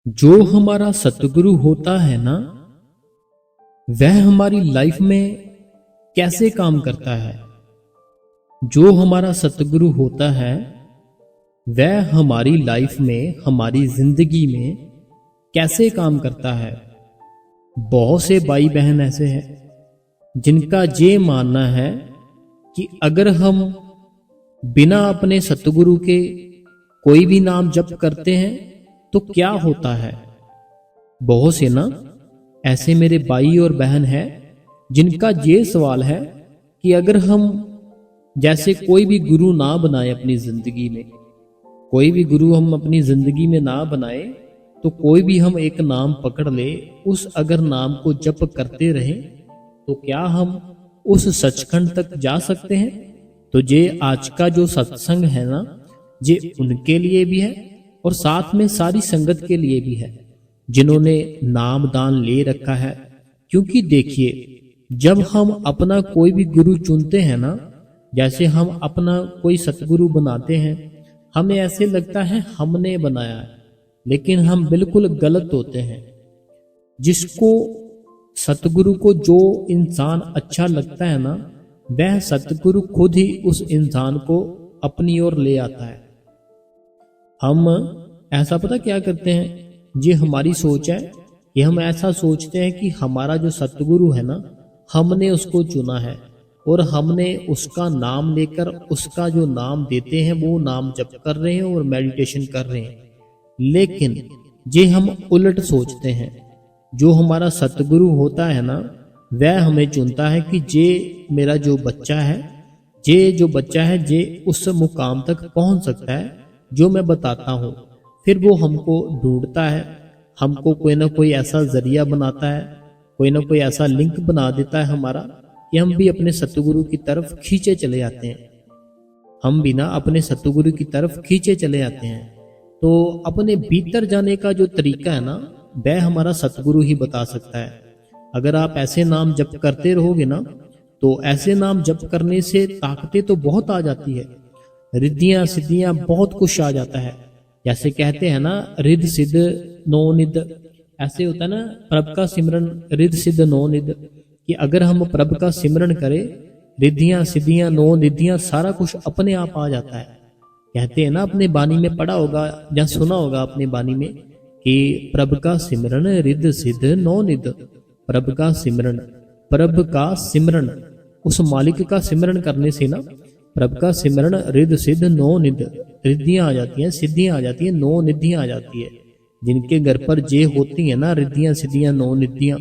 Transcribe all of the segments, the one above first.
जो हमारा सतगुरु होता है ना, वह हमारी लाइफ में कैसे काम करता है। जो हमारा सतगुरु होता है वह हमारी लाइफ में, हमारी जिंदगी में कैसे काम करता है। बहुत से भाई बहन ऐसे हैं जिनका ये मानना है कि अगर हम बिना अपने सतगुरु के कोई भी नाम जप करते हैं तो क्या होता है। बहुत से ना ऐसे मेरे भाई और बहन हैं जिनका ये सवाल है कि अगर हम जैसे कोई भी गुरु ना बनाए अपनी जिंदगी में, कोई भी गुरु हम अपनी जिंदगी में ना बनाए तो कोई भी हम एक नाम पकड़ ले, उस अगर नाम को जप करते रहें तो क्या हम उस सचखंड तक जा सकते हैं। तो ये आज का जो सत्संग है ना, ये उनके लिए भी है और साथ में सारी संगत के लिए भी है जिन्होंने नाम दान ले रखा है। क्योंकि देखिए, जब हम अपना कोई भी गुरु चुनते हैं ना, जैसे हम अपना कोई सतगुरु बनाते हैं, हमें ऐसे लगता है हमने बनाया है, लेकिन हम बिल्कुल गलत होते हैं। जिसको सतगुरु को जो इंसान अच्छा लगता है ना, वह सतगुरु खुद ही उस इंसान को अपनी ओर ले आता है। हम ऐसा पता क्या करते हैं, ये हमारी सोच है कि हम ऐसा सोचते हैं कि हमारा जो सतगुरु है ना, हमने उसको चुना है और हमने उसका नाम लेकर उसका जो नाम देते हैं वो नाम जप कर रहे हैं और मेडिटेशन कर रहे हैं। लेकिन ये हम उलट सोचते हैं। जो हमारा सतगुरु होता है ना, वह हमें चुनता है कि ये मेरा जो बच्चा है, ये उस मुकाम तक पहुंच सकता है जो मैं बताता हूँ। फिर वो हमको ढूंढता है, हमको कोई ना कोई ऐसा जरिया बनाता है, कोई ना कोई ऐसा लिंक बना देता है हमारा कि हम भी अपने सतगुरु की तरफ खींचे चले जाते हैं। हम भी ना अपने सतगुरु की तरफ खींचे चले जाते हैं। तो अपने भीतर जाने का जो तरीका है ना, वह हमारा सतगुरु ही बता सकता है। अगर आप ऐसे नाम जप करते रहोगे ना, तो ऐसे नाम जप करने से ताकतें तो बहुत आ जाती है, रिद्धियां सिद्धियां बहुत कुछ आ जाता है। जैसे कहते हैं ना, रिद्ध सिद्ध नो निध, ऐसे होता है ना, प्रभ का सिमरन रिद्ध सिद्ध नो निध, कि अगर हम प्रभ का सिमरन करें, रिद्धियां सिद्धियां नो निधियां सारा कुछ अपने आप आ जाता है। कहते हैं ना, अपने बानी में पढ़ा होगा या सुना होगा अपने बानी में कि प्रभ का सिमरन रिद्ध सिद्ध नो निध। प्रभ का सिमरन उस मालिक का सिमरन करने से ना, प्रभ का सिमरन रिद्ध सिद्ध नो निध, रिद्धियां आ जाती हैं, सिद्धियां आ जाती हैं, नो निधियां आ जाती है। जिनके घर पर जे होती है ना, रिद्धियां सिद्धियां नो निधियां,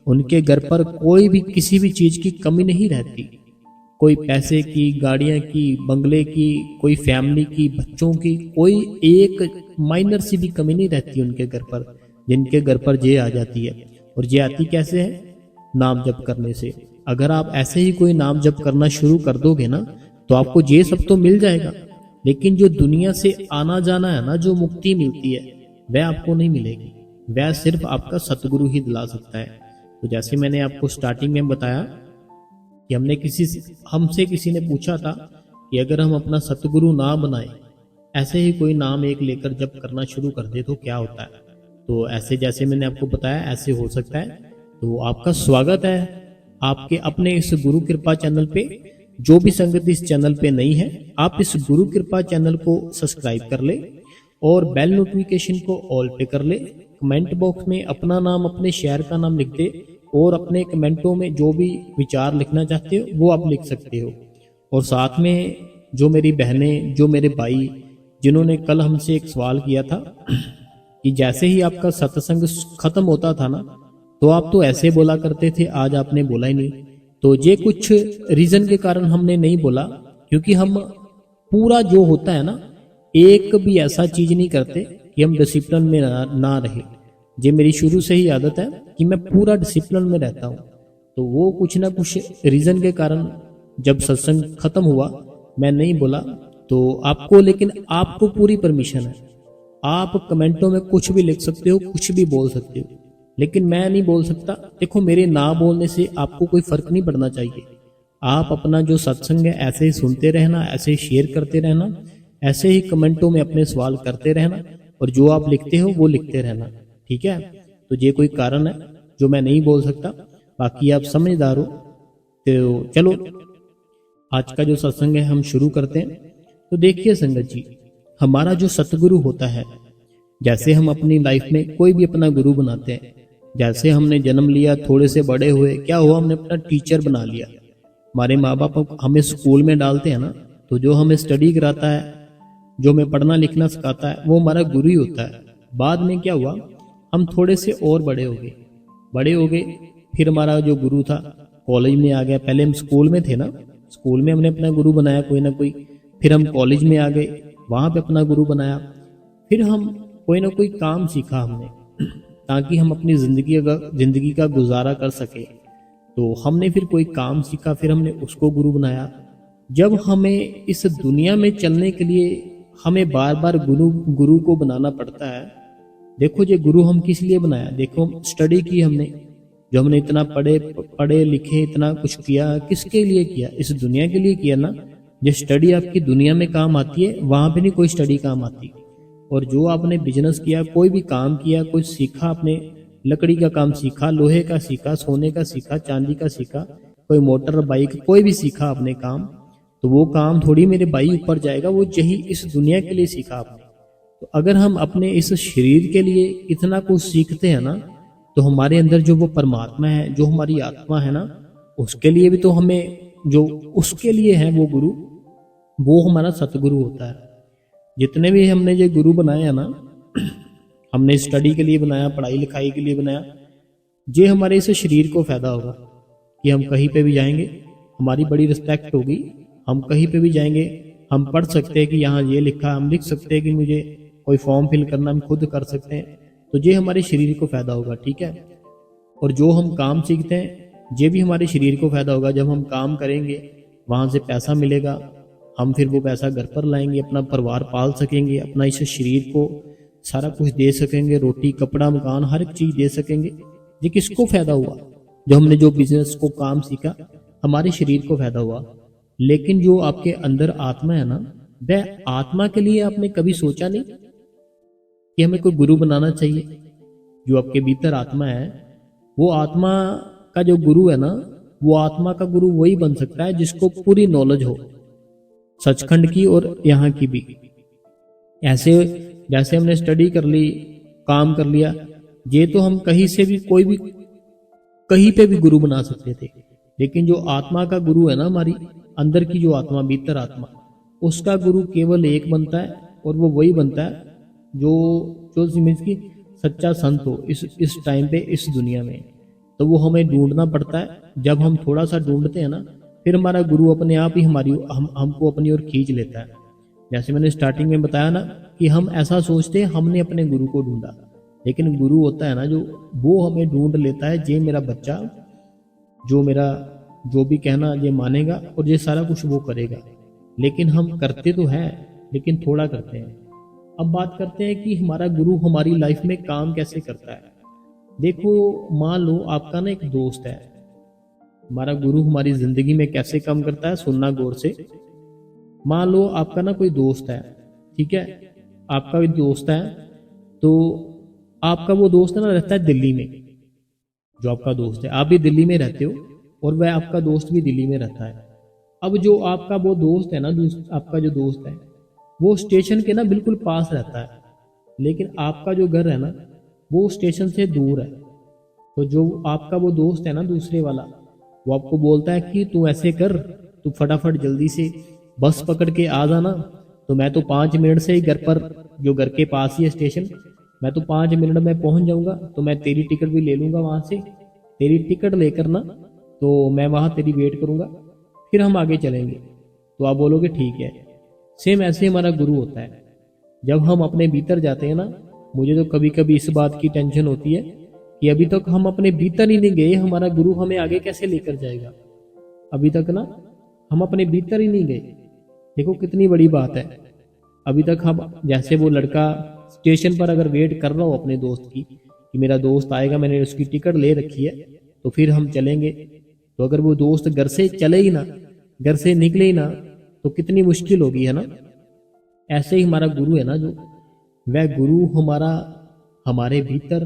उनके घर पर कोई भी किसी भी चीज की कमी नहीं रहती। कोई पैसे की, गाड़ियां की, बंगले की, कोई फैमिली की, बच्चों की, कोई एक माइनर सी भी कमी नहीं रहती उनके घर पर। जिनके घर पर ये आ जाती है, और ये आती कैसे है? नाम जप करने से। अगर आप ऐसे ही कोई नाम जप करना शुरू कर दोगे ना, तो आपको ये सब तो मिल जाएगा, लेकिन जो दुनिया से आना जाना है ना, जो मुक्ति मिलती है, वह आपको नहीं मिलेगी। वह सिर्फ आपका सतगुरु ही दिला सकता है। तो जैसे मैंने आपको स्टार्टिंग में बताया कि हमसे किसी ने पूछा था कि अगर हम अपना सतगुरु ना बनाए, ऐसे ही कोई नाम एक लेकर जप करना शुरू कर दे तो क्या होता है। तो ऐसे जैसे मैंने आपको बताया ऐसे हो सकता है। तो आपका स्वागत है आपके अपने इस गुरु कृपा चैनल पे। जो भी संगत इस चैनल पे नहीं है, आप इस गुरु कृपा चैनल को सब्सक्राइब कर ले और बेल नोटिफिकेशन को ऑल पे कर ले। कमेंट बॉक्स में अपना नाम, अपने शहर का नाम लिख दे और अपने कमेंटों में जो भी विचार लिखना चाहते हो वो आप लिख सकते हो। और साथ में जो मेरी बहनें, जो मेरे भाई, जिन्होंने कल हमसे एक सवाल किया था कि जैसे ही आपका सत्संग खत्म होता था ना, तो आप तो ऐसे बोला करते थे, आज आपने बोला ही नहीं। तो ये कुछ रीजन के कारण हमने नहीं बोला, क्योंकि हम पूरा जो होता है ना, एक भी ऐसा चीज नहीं करते कि हम डिसिप्लिन में ना रहे। ये मेरी शुरू से ही आदत है कि मैं पूरा डिसिप्लिन में रहता हूँ। तो वो कुछ ना कुछ रीजन के कारण जब सत्संग खत्म हुआ मैं नहीं बोला। तो आपको, लेकिन आपको पूरी परमिशन है, आप कमेंटों में कुछ भी लिख सकते हो, कुछ भी बोल सकते हो, लेकिन मैं नहीं बोल सकता। देखो, मेरे ना बोलने से आपको कोई फर्क नहीं पड़ना चाहिए। आप अपना जो सत्संग है ऐसे ही सुनते रहना, ऐसे ही शेयर करते रहना, ऐसे ही कमेंटों में अपने सवाल करते रहना, और जो आप लिखते हो वो लिखते रहना। ठीक है। तो ये कोई कारण है जो मैं नहीं बोल सकता, बाकी आप समझदार हो। तो चलो आज का जो सत्संग है हम शुरू करते हैं। तो देखिए संगत जी, हमारा जो सतगुरु होता है, जैसे हम अपनी लाइफ में कोई भी अपना गुरु बनाते हैं, जैसे हमने जन्म लिया, थोड़े से बड़े हुए, क्या हुआ, हमने अपना टीचर बना लिया। हमारे माँ बाप हमें स्कूल में डालते हैं ना, तो जो हमें स्टडी कराता है, जो हमें पढ़ना लिखना सिखाता है, वो हमारा गुरु ही होता है। बाद में क्या हुआ, हम थोड़े से और बड़े हो गए, फिर हमारा जो गुरु था कॉलेज में आ गया। पहले हम स्कूल में थे ना, स्कूल में हमने अपना गुरु बनाया कोई ना कोई, फिर हम कॉलेज में आ गए, वहां पे अपना गुरु बनाया, फिर हम कोई ना कोई काम सीखा हमने, ताकि हम अपनी जिंदगी का गुजारा कर सके। तो हमने फिर कोई काम सीखा, फिर हमने उसको गुरु बनाया। जब हमें इस दुनिया में चलने के लिए हमें बार बार गुरु को बनाना पड़ता है। देखो ये गुरु हम किस लिए बनाया, देखो स्टडी की हमने, जो हमने इतना पढ़े लिखे, इतना कुछ किया, किसके लिए किया, इस दुनिया के लिए किया ना। जो स्टडी आपकी दुनिया में काम आती है, वहां पे नहीं कोई स्टडी काम आती। और जो आपने बिजनेस किया, कोई भी काम किया, कोई सीखा, आपने लकड़ी का काम सीखा, लोहे का सीखा, सोने का सीखा, चांदी का सीखा, कोई मोटर बाइक, कोई भी सीखा आपने काम, तो वो काम थोड़ी मेरे भाई ऊपर जाएगा, वो यही इस दुनिया के लिए सीखा आपने। तो अगर हम अपने इस शरीर के लिए इतना कुछ सीखते हैं ना, तो हमारे अंदर जो वो परमात्मा है, जो हमारी आत्मा है ना, उसके लिए भी तो हमें, जो उसके लिए है वो गुरु, वो हमारा सतगुरु होता है। जितने भी हमने ये गुरु बनाए हैं ना, हमने स्टडी के लिए बनाया, पढ़ाई लिखाई के लिए बनाया, ये हमारे इस शरीर को फायदा होगा कि हम कहीं पे भी जाएंगे, हमारी बड़ी रिस्पेक्ट होगी। हम कहीं पे भी जाएंगे, हम पढ़ सकते हैं कि यहाँ ये लिखा, हम लिख सकते हैं कि मुझे कोई फॉर्म फिल करना, हम खुद कर सकते हैं। तो ये हमारे शरीर को फायदा होगा, ठीक है। और जो हम काम सीखते हैं, ये भी हमारे शरीर को फायदा होगा। जब हम काम करेंगे, वहां से पैसा मिलेगा, हम फिर वो पैसा घर पर लाएंगे, अपना परिवार पाल सकेंगे, अपना इस शरीर को सारा कुछ दे सकेंगे, रोटी कपड़ा मकान हर एक चीज दे सकेंगे। ये किसको फायदा हुआ, जो हमने जो बिजनेस को काम सीखा, हमारे शरीर को फायदा हुआ। लेकिन जो आपके अंदर आत्मा है ना, वह आत्मा के लिए आपने कभी सोचा नहीं कि हमें कोई गुरु बनाना चाहिए। जो आपके भीतर आत्मा है, वो आत्मा का जो गुरु है ना, वो आत्मा का गुरु वही बन सकता है जिसको पूरी नॉलेज हो, सचखंड की और यहाँ की भी। ऐसे जैसे हमने स्टडी कर ली, काम कर लिया, ये तो हम कहीं से भी, कोई भी कहीं पे भी गुरु बना सकते थे। लेकिन जो आत्मा का गुरु है ना, हमारी अंदर की जो आत्मा, भीतर आत्मा, उसका गुरु केवल एक बनता है, और वो वही बनता है जो मीन्स की सच्चा संत हो इस टाइम पे, इस दुनिया में। तो वो हमें ढूंढना पड़ता है। जब हम थोड़ा सा ढूंढते हैं ना, फिर हमारा गुरु अपने आप ही हमको अपनी ओर खींच लेता है। जैसे मैंने स्टार्टिंग में बताया ना कि हम ऐसा सोचते हैं हमने अपने गुरु को ढूंढा, लेकिन गुरु होता है ना वो हमें ढूंढ लेता है। ये मेरा बच्चा, जो मेरा जो भी कहना ये मानेगा और ये सारा कुछ वो करेगा। लेकिन हम करते तो हैं, लेकिन थोड़ा करते हैं। अब बात करते हैं कि हमारा गुरु हमारी लाइफ में काम कैसे करता है। देखो, मान लो आपका ना एक दोस्त है, हमारा गुरु हमारी जिंदगी में कैसे काम करता है, सुनना गौर से। मान लो आपका ना कोई दोस्त है, ठीक है, आपका कोई दोस्त है, तो आपका वो दोस्त है ना, रहता है दिल्ली में। जो आपका दोस्त है, आप भी दिल्ली में रहते हो और वह आपका दोस्त भी दिल्ली में रहता है। अब जो आपका वो दोस्त है ना, आपका जो दोस्त है, वो स्टेशन के ना बिल्कुल पास रहता है, लेकिन आपका जो घर है ना, वो स्टेशन से दूर है। तो जो आपका वो दोस्त है ना, दूसरे वाला, वो आपको बोलता है कि तू ऐसे कर, तू फटाफट जल्दी से बस पकड़ के आ जाना। तो मैं तो 5 मिनट से ही घर पर, जो घर के पास ही है स्टेशन, मैं तो 5 मिनट में पहुंच जाऊंगा। तो मैं तेरी टिकट भी ले लूंगा वहां से, तेरी टिकट लेकर ना, तो मैं वहां तेरी वेट करूंगा, फिर हम आगे चलेंगे। तो आप बोलोगे ठीक है। सेम ऐसे हमारा गुरु होता है। जब हम अपने भीतर जाते हैं ना, मुझे तो कभी कभी इस बात की टेंशन होती है कि अभी तक हम अपने भीतर ही नहीं गए, हमारा गुरु हमें आगे कैसे लेकर जाएगा। अभी तक ना हम अपने भीतर ही नहीं गए। देखो कितनी बड़ी बात है। अभी तक हम, जैसे वो लड़का स्टेशन पर अगर वेट कर रहा हो अपने दोस्त की कि मेरा दोस्त आएगा, मैंने उसकी टिकट ले रखी है, तो फिर हम चलेंगे। तो अगर वो दोस्त घर से चले ही ना, घर से निकले ही ना, तो कितनी मुश्किल होगी, है ना। ऐसे ही हमारा गुरु है ना, जो वह गुरु हमारा हमारे भीतर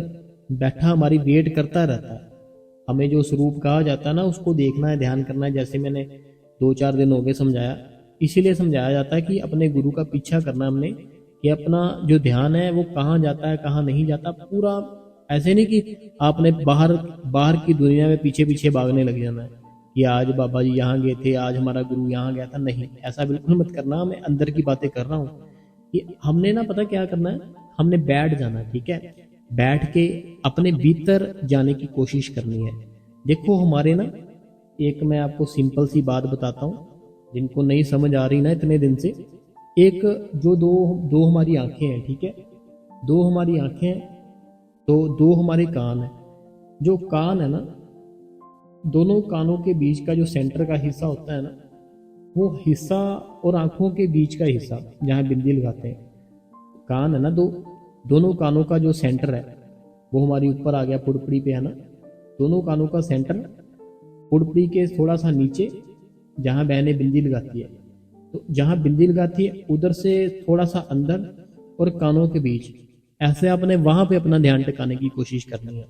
बैठा हमारी वेट करता रहता है। हमें जो स्वरूप कहा जाता है ना, उसको देखना है, ध्यान करना है। जैसे मैंने 2-4 दिन हो गए समझाया, इसीलिए समझाया जाता है कि अपने गुरु का पीछा करना हमने, कि अपना जो ध्यान है वो कहाँ जाता है कहाँ नहीं जाता। पूरा ऐसे नहीं कि आपने बाहर बाहर की दुनिया में पीछे पीछे भागने लग जाना है कि आज बाबा जी यहाँ गए थे, आज हमारा गुरु यहाँ गया था। नहीं, ऐसा बिल्कुल मत करना। मैं अंदर की बातें कर रहा हूँ कि हमने ना, पता क्या करना है, हमने बैठ जाना है, ठीक है। बैठ के अपने भीतर जाने की कोशिश करनी है। देखो हमारे ना, एक मैं आपको सिंपल सी बात बताता हूँ, जिनको नहीं समझ आ रही ना इतने दिन से। एक जो दो दो हमारी आंखें हैं, ठीक है, दो हमारी आंखें हैं, तो दो हमारे कान है। जो कान है ना, दोनों कानों के बीच का जो सेंटर का हिस्सा होता है ना, वो हिस्सा और आंखों के बीच का हिस्सा जहाँ बिंदी लगाते हैं, कान है ना, दोनों कानों का जो सेंटर है वो हमारी ऊपर आ गया, पुड़पुड़ी पे है ना। दोनों कानों का सेंटर पुड़पुड़ी के थोड़ा सा नीचे, जहाँ बहने बिंदी लगाती है, तो जहाँ बिंदी लगाती है उधर से थोड़ा सा अंदर और कानों के बीच, ऐसे आपने वहां पे अपना ध्यान टिकाने की कोशिश करनी है।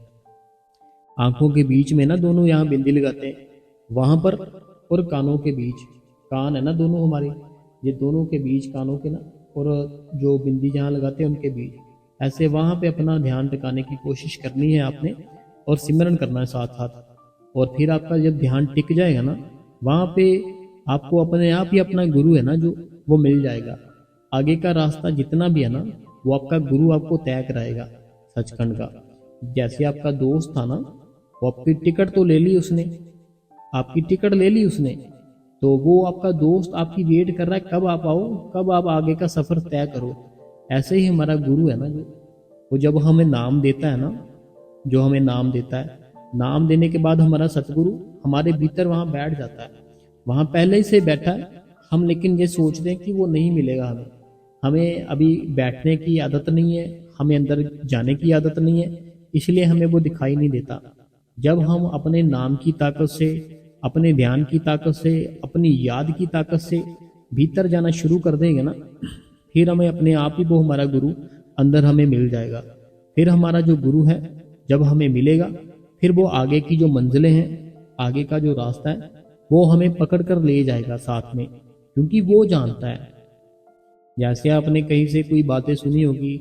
आंखों के बीच में ना दोनों यहाँ बिंदी लगाते हैं, वहां पर, और कानों के बीच, कान है ना दोनों हमारे, ये दोनों के बीच कानों के ना, और जो बिंदी जहाँ लगाते हैं उनके बीच, ऐसे वहां पे अपना ध्यान टिकाने की कोशिश करनी है आपने, और सिमरन करना है साथ साथ। और फिर आपका जब ध्यान टिक जाएगा ना, वहां पे आपको अपने आप ही अपना गुरु है ना जो, वो मिल जाएगा। आगे का रास्ता जितना भी है ना, वो आपका गुरु आपको तय कराएगा सचखंड का। जैसे आपका दोस्त था ना, वो आपकी टिकट तो ले ली उसने, आपकी टिकट ले ली उसने, तो वो आपका दोस्त आपकी वेट कर रहा है, कब आप आओ, कब आप आगे का सफर तय करो। ऐसे ही हमारा गुरु है ना जो, वो जब हमें नाम देता है ना, जो हमें नाम देता है, नाम देने के बाद हमारा सतगुरु हमारे भीतर वहां बैठ जाता है, वहां पहले ही से बैठा है। हम लेकिन ये सोचते हैं कि वो नहीं मिलेगा हमें, हमें अभी बैठने की आदत नहीं है, हमें अंदर जाने की आदत नहीं है, इसलिए हमें वो दिखाई नहीं देता। जब हम अपने नाम की ताकत से, अपने ध्यान की ताकत से, अपनी याद की ताकत से भीतर जाना शुरू कर देंगे ना, फिर हमें अपने आप ही वो हमारा गुरु अंदर हमें मिल जाएगा। फिर हमारा जो गुरु है जब हमें मिलेगा, फिर वो आगे की जो मंजिलें हैं, आगे का जो रास्ता है, वो हमें पकड़ कर ले जाएगा साथ में, क्योंकि वो जानता है। जैसे आपने कहीं से कोई बातें सुनी होगी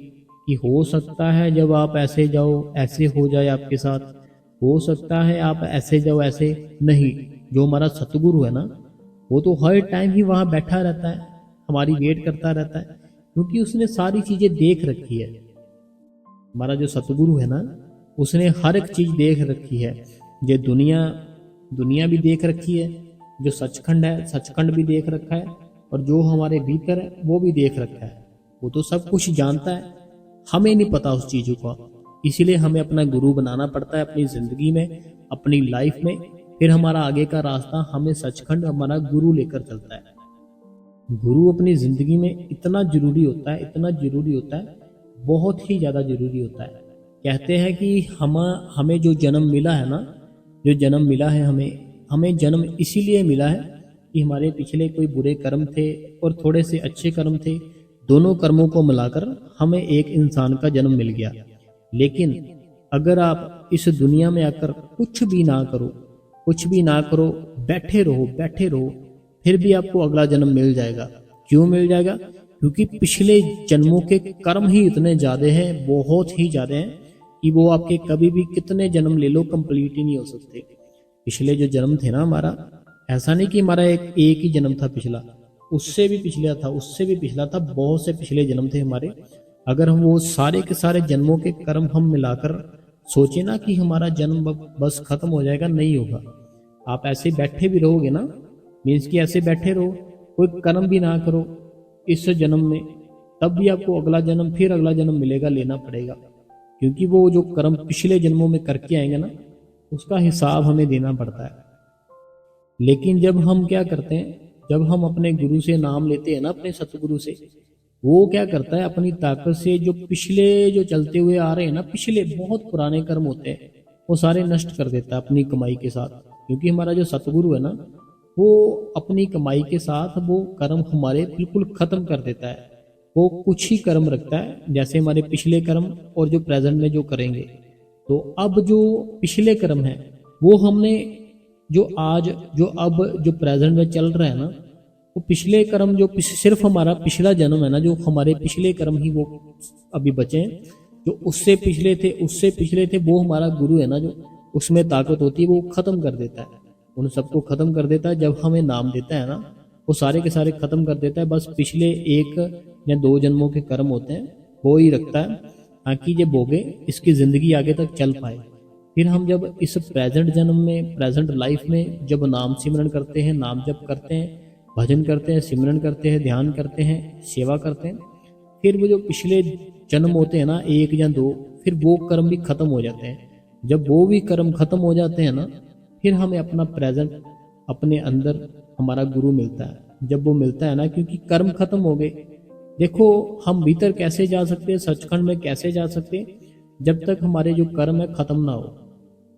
कि हो सकता है जब आप ऐसे जाओ ऐसे हो जाए आपके साथ, हो सकता है आप ऐसे जाओ ऐसे। नहीं, जो हमारा सतगुरु है ना, वो तो हर टाइम ही वहां बैठा रहता है, हमारी वेट करता रहता है, क्योंकि उसने सारी चीजें देख रखी है। हमारा जो सतगुरु है ना, उसने हर एक चीज देख रखी है। ये दुनिया भी देख रखी है, जो सचखंड है सचखंड भी देख रखा है, और जो हमारे भीतर है वो भी देख रखा है। वो तो सब कुछ जानता है, हमें नहीं पता उस चीजों का। इसीलिए हमें अपना गुरु बनाना पड़ता है अपनी जिंदगी में, अपनी लाइफ में। फिर हमारा आगे का रास्ता हमें सचखंड हमारा गुरु लेकर चलता है। गुरु अपनी जिंदगी में इतना जरूरी होता है, इतना जरूरी होता है, बहुत ही ज्यादा जरूरी होता है। कहते हैं कि हमें जो जन्म मिला है ना, जो जन्म मिला है हमें जन्म इसीलिए मिला है कि हमारे पिछले कोई बुरे कर्म थे और थोड़े से अच्छे कर्म थे, दोनों कर्मों को मिलाकर हमें एक इंसान का जन्म मिल गया। लेकिन अगर आप इस दुनिया में आकर कुछ भी ना करो, कुछ भी ना करो, बैठे रहो, फिर भी आपको अगला जन्म मिल जाएगा। क्यों मिल जाएगा? क्योंकि पिछले जन्मों के कर्म ही इतने ज्यादा हैं, बहुत ही ज्यादा हैं, कि वो आपके कभी भी कितने जन्म ले लो कंप्लीट ही नहीं हो सकते। पिछले जो जन्म थे ना हमारा, ऐसा नहीं कि हमारा एक ही जन्म था पिछला, उससे भी पिछला था, उससे भी पिछला था, बहुत से पिछले जन्म थे हमारे। अगर हम वो सारे के सारे जन्मों के कर्म हम मिलाकर सोचे ना कि हमारा जन्म बस खत्म हो जाएगा, नहीं होगा। आप ऐसे बैठे भी रहोगे ना, मीन्स कि ऐसे बैठे रहो, कोई कर्म भी ना करो इस जन्म में, तब भी आपको अगला जन्म, फिर अगला जन्म मिलेगा, लेना पड़ेगा। क्योंकि वो जो कर्म पिछले जन्मों में करके आएंगे ना, उसका हिसाब हमें देना पड़ता है। लेकिन जब हम क्या करते हैं, जब हम अपने गुरु से नाम लेते हैं ना, अपने सतगुरु से, वो क्या करता है, अपनी ताकत से जो पिछले जो चलते हुए आ रहे हैं ना, पिछले बहुत पुराने कर्म होते हैं, वो सारे नष्ट कर देता है अपनी कमाई के साथ। क्योंकि हमारा जो सतगुरु है ना, वो अपनी कमाई के साथ वो कर्म हमारे बिल्कुल खत्म कर देता है। वो कुछ ही कर्म रखता है, जैसे हमारे पिछले कर्म और जो प्रेजेंट में जो करेंगे। तो अब जो पिछले कर्म है वो हमने जो आज जो अब जो प्रेजेंट में चल रहा है ना, वो पिछले कर्म जो सिर्फ हमारा पिछला जन्म है ना, जो हमारे पिछले कर्म ही वो अभी बचे हैं। जो उससे पिछले थे वो हमारा गुरु है ना, जो उसमें ताकत होती है, वो खत्म कर देता है, उन सबको खत्म कर देता है। जब हमें नाम देता है ना, वो सारे के सारे खत्म कर देता है। बस पिछले 1 या 2 जन्मों के कर्म होते हैं वो ही रखता है, ताकि ये भोगे इसकी जिंदगी आगे तक चल पाए। फिर हम जब इस प्रेजेंट जन्म में, प्रेजेंट लाइफ में जब नाम सिमरन करते हैं, नाम जप करते हैं, भजन करते हैं, सिमरन करते हैं, ध्यान करते हैं, सेवा करते हैं, फिर वो जो पिछले जन्म होते हैं ना 1 या 2, फिर वो कर्म भी खत्म हो जाते हैं। जब वो भी कर्म खत्म हो जाते हैं ना, फिर हमें अपना प्रेजेंट, अपने अंदर हमारा गुरु मिलता है। जब वो मिलता है ना, क्योंकि कर्म खत्म हो गए। देखो हम भीतर कैसे जा सकते हैं, सचखंड में कैसे जा सकते हैं, जब तक हमारे जो कर्म है खत्म ना हो।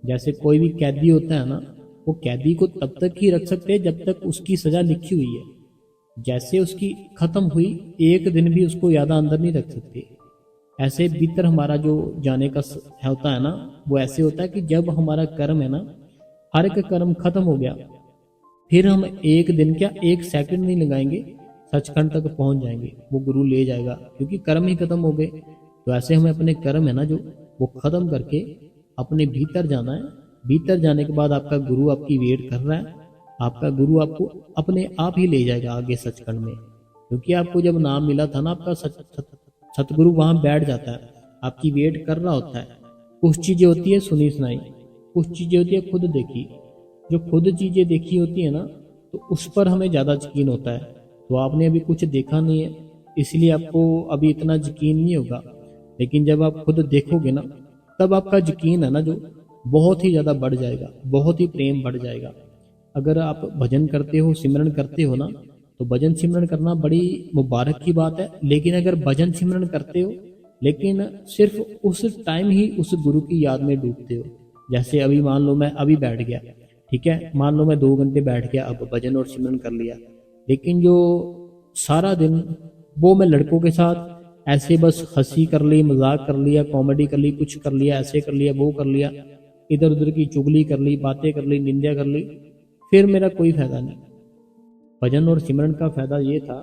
जैसे कोई भी कैदी होता है ना, वो कैदी को तब तक ही रख सकते हैं जब तक उसकी सजा लिखी हुई है। जैसे उसकी खत्म हुई, 1 दिन भी उसको ज़्यादा अंदर नहीं रख सकते। ऐसे भीतर हमारा जो जाने का होता है ना, वो ऐसे होता है कि जब हमारा कर्म है ना, हर एक कर्म खत्म हो गया, फिर हम 1 दिन क्या 1 सेकंड नहीं लगाएंगे, सचखंड तक पहुंच जाएंगे। वो गुरु ले जाएगा, क्योंकि कर्म ही खत्म हो गए। तो ऐसे हमें अपने कर्म है ना जो, वो खत्म करके अपने भीतर जाना है। भीतर जाने के बाद आपका गुरु आपकी वेट कर रहा है। आपका गुरु आपको अपने आप ही ले जाएगा आगे सचखंड में, क्योंकि आपको जब नाम मिला था ना, आपका सतगुरु वहां बैठ जाता है, आपकी वेट कर रहा होता है। कुछ चीजें होती है सुनी सुनाई, कुछ चीजें होती है खुद देखी। जो खुद चीजें देखी होती है ना, तो उस पर हमें ज्यादा यकीन होता है। तो आपने अभी कुछ देखा नहीं है, इसलिए आपको अभी इतना यकीन नहीं होगा। लेकिन जब आप खुद देखोगे ना, तब आपका यकीन है ना जो, बहुत ही ज्यादा बढ़ जाएगा, बहुत ही प्रेम बढ़ जाएगा। अगर आप भजन करते हो, सिमरन करते हो ना, तो भजन सिमरन करना बड़ी मुबारक की बात है। लेकिन अगर भजन सिमरन करते हो, लेकिन सिर्फ उस टाइम ही उस गुरु की याद में डूबते हो। जैसे अभी मान लो मैं अभी बैठ गया, ठीक है, मान लो मैं 2 घंटे बैठ गया, अब भजन और सिमरन कर लिया, लेकिन जो सारा दिन वो मैं लड़कों के साथ ऐसे बस हंसी कर ली, मजाक कर लिया, कॉमेडी कर ली, कुछ कर लिया, ऐसे कर लिया, वो कर लिया, इधर उधर की चुगली कर ली, बातें कर ली, निंदा कर ली, फिर मेरा कोई फायदा नहीं। भजन और सिमरन का फायदा ये था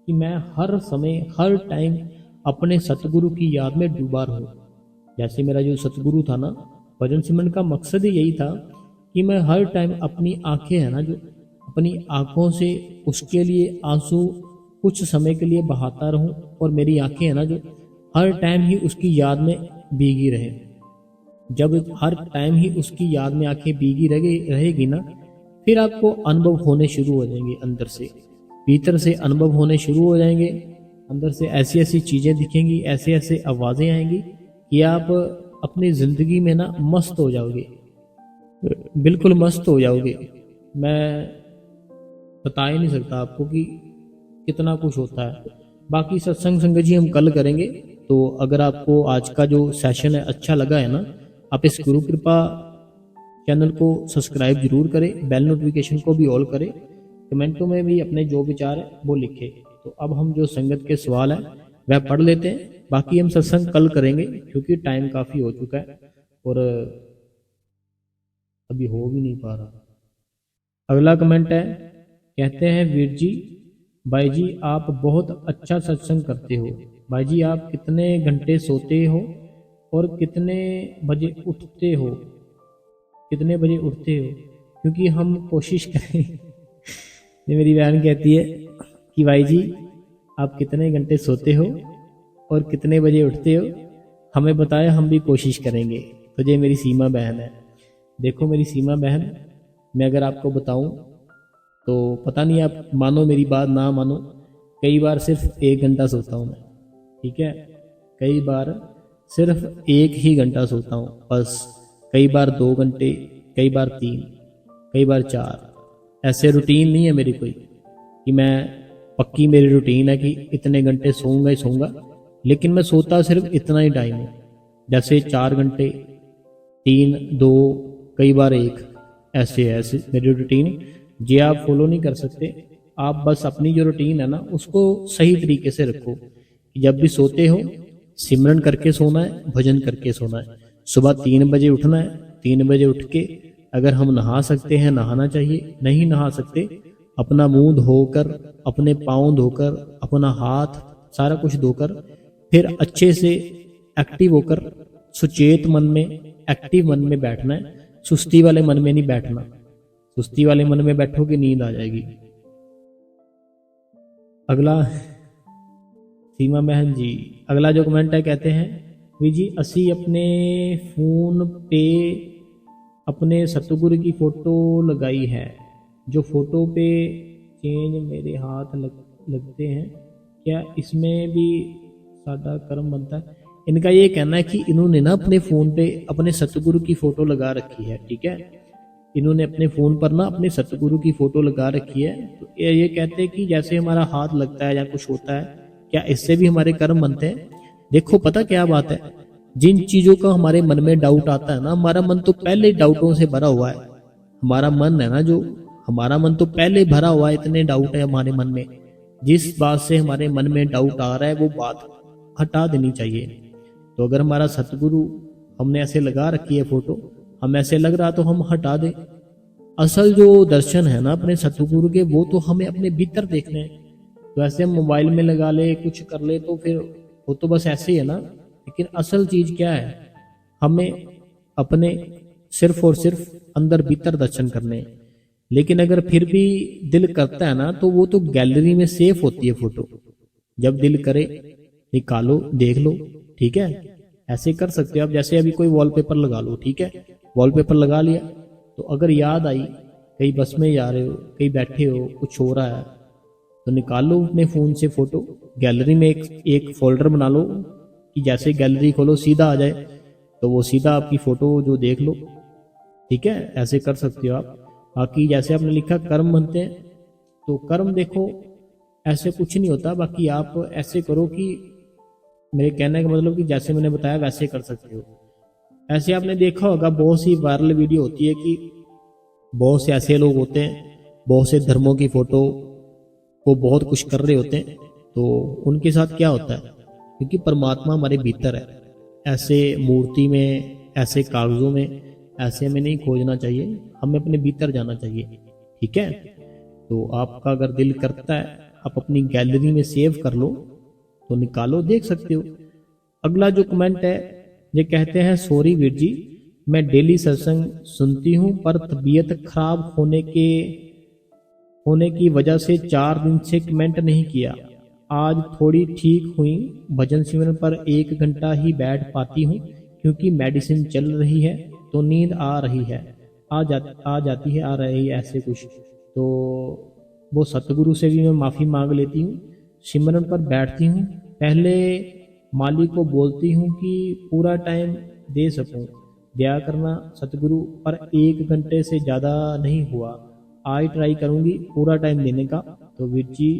कि मैं हर समय, हर टाइम अपने सतगुरु की याद में डूबा रहूं। जैसे मेरा जो सतगुरु था ना, भजन सिमरन का मकसद ही यही था कि मैं हर टाइम अपनी आंखें है ना जो, अपनी आंखों से उसके लिए आंसू कुछ समय के लिए बहाता रहूं, और मेरी आंखें है ना जो हर टाइम ही उसकी याद में भीगी रहे। जब हर टाइम ही उसकी याद में आंखें भीगी रहेगी ना, फिर आपको अनुभव होने शुरू हो जाएंगे, अंदर से, भीतर से अनुभव होने शुरू हो जाएंगे। अंदर से ऐसी ऐसी चीजें दिखेंगी, ऐसे ऐसे आवाजें आएंगी कि आप अपनी जिंदगी में ना मस्त हो जाओगे, बिल्कुल मस्त हो जाओगे। मैं बता ही नहीं सकता आपको कि कितना कुछ होता है। बाकी सत्संग संगत जी हम कल करेंगे। तो अगर आपको आज का जो सेशन है अच्छा लगा है ना, आप इस गुरु कृपा चैनल को सब्सक्राइब जरूर करें, बेल नोटिफिकेशन को भी ऑल करें, कमेंटों में भी अपने जो विचार है वो लिखें। तो अब हम जो संगत के सवाल है वह पढ़ लेते हैं, बाकी हम सत्संग कल करेंगे क्योंकि टाइम काफ़ी हो चुका है और अभी हो भी नहीं पा रहा। अगला कमेंट है, कहते हैं वीर जी, भाई जी आप बहुत अच्छा सत्संग करते हो। भाई जी आप कितने घंटे सोते हो और कितने बजे उठते हो? कितने बजे उठते हो? क्योंकि हम कोशिश करें ये मेरी बहन कहती है कि भाई जी आप कितने घंटे सोते हो और कितने बजे उठते हो, हमें बताएं, हम भी कोशिश करेंगे। तो ये मेरी सीमा बहन है। देखो मेरी सीमा बहन, मैं अगर आपको बताऊं तो पता नहीं आप मानो मेरी बात ना मानो, कई बार सिर्फ 1 घंटा सोता हूँ मैं, ठीक है, कई बार सिर्फ 1 ही घंटा सोता हूँ बस, कई बार 2 घंटे, कई बार 3, कई बार 4। ऐसे रूटीन नहीं है मेरी कोई कि मैं पक्की मेरी रूटीन है कि इतने घंटे सोऊंगा ही सोऊंगा, लेकिन मैं सोता सिर्फ इतना ही टाइम है, जैसे 4 घंटे, 3, 2, कई बार 1, ऐसे मेरी रूटीन। जे आप फॉलो नहीं कर सकते, आप बस अपनी जो रूटीन है ना उसको सही तरीके से रखो। कि जब भी सोते हो सिमरन करके सोना है, भजन करके सोना है। सुबह 3 बजे उठना है, 3 बजे उठ के अगर हम नहा सकते हैं नहाना चाहिए, नहीं नहा सकते अपना मुंह धोकर, अपने पाँव धोकर, अपना हाथ सारा कुछ धोकर फिर अच्छे से एक्टिव होकर सुचेत मन में, एक्टिव मन में बैठना है। सुस्ती वाले मन में नहीं बैठना, सुस्ती वाले मन में बैठोगे नींद आ जाएगी। अगला सीमा बहन जी, अगला जो कमेंट है कहते हैं वी जी असी अपने फोन पे अपने सतगुरु की फोटो लगाई है, जो फोटो पे चेंज मेरे हाथ लगते हैं, क्या इसमें भी साडा कर्म बनता है? इनका ये कहना है कि इन्होंने ना अपने फ़ोन पे अपने सतगुरु की फ़ोटो लगा रखी है, ठीक है। इन्होंने अपने फ़ोन पर ना अपने सतगुरु की फ़ोटो लगा रखी है। तो ये कहते हैं कि जैसे हमारा हाथ लगता है या कुछ होता है, क्या इससे भी हमारे कर्म बनते हैं? देखो पता क्या बात है, जिन चीज़ों का हमारे मन में डाउट आता है ना, हमारा मन तो पहले डाउटों से भरा हुआ है। हमारा मन है ना, जो हमारा मन तो पहले भरा हुआ है, इतने डाउट है हमारे मन में। जिस बात से हमारे मन में डाउट आ रहा है वो बात हटा देनी चाहिए। तो अगर हमारा सतगुरु हमने ऐसे लगा रखी है फोटो, हम ऐसे लग रहा तो हम हटा दें। असल जो दर्शन है ना अपने सतगुरु के, वो तो हमें अपने भीतर देखने हैं। तो ऐसे हम मोबाइल में लगा ले, कुछ कर ले, तो फिर वो तो बस ऐसे ही है ना। लेकिन असल चीज क्या है, हमें अपने सिर्फ और सिर्फ अंदर भीतर दर्शन करने हैं। लेकिन अगर फिर भी दिल करता है ना, तो वो तो गैलरी में सेफ होती है फोटो। जब दिल करे निकालो, देख लो, ठीक है। ऐसे कर सकते हो आप, जैसे अभी कोई वॉलपेपर लगा लो, ठीक है। वॉलपेपर लगा लिया तो अगर याद आई, कहीं बस में जा रहे हो, कहीं बैठे हो, कुछ हो रहा है, तो निकालो अपने फ़ोन से फ़ोटो। गैलरी में एक फोल्डर बना लो कि जैसे गैलरी खोलो सीधा आ जाए, तो वो सीधा आपकी फ़ोटो जो देख लो, ठीक है। ऐसे कर सकते हो आप। बाकी जैसे आपने लिखा कर्म बनते हैं, तो कर्म देखो ऐसे कुछ नहीं होता। बाकी आप ऐसे करो कि, मेरे कहने का मतलब कि जैसे मैंने बताया वैसे कर सकते हो। ऐसे आपने देखा होगा बहुत सी वायरल वीडियो होती है कि बहुत से ऐसे लोग होते हैं, बहुत से धर्मों की फोटो को बहुत कुछ कर रहे होते हैं। तो उनके साथ क्या होता है, क्योंकि परमात्मा हमारे भीतर है, ऐसे मूर्ति में, ऐसे कागजों में, ऐसे में नहीं खोजना चाहिए, हमें अपने भीतर जाना चाहिए, ठीक है। तो आपका अगर दिल करता है आप अपनी गैलरी में सेव कर लो, तो निकालो, देख सकते हो। अगला जो कमेंट है ये कहते हैं सॉरी वीर जी, मैं डेली सत्संग सुनती हूँ पर तबीयत खराब होने की वजह से 4 दिन से कमेंट नहीं किया। आज थोड़ी ठीक हुई, भजन सिमरन पर 1 घंटा ही बैठ पाती हूँ क्योंकि मेडिसिन चल रही है, तो नींद आ रही है, आ जाती है, आ रही है, ऐसे कुछ। तो वो सतगुरु से भी मैं माफ़ी मांग लेती हूँ। सिमरन पर बैठती हूँ, पहले मालिक को बोलती हूँ कि पूरा टाइम दे सकूँ, दया करना सतगुरु, पर 1 घंटे से ज़्यादा नहीं हुआ। आज ट्राई करूँगी पूरा टाइम देने का। तो वीर जी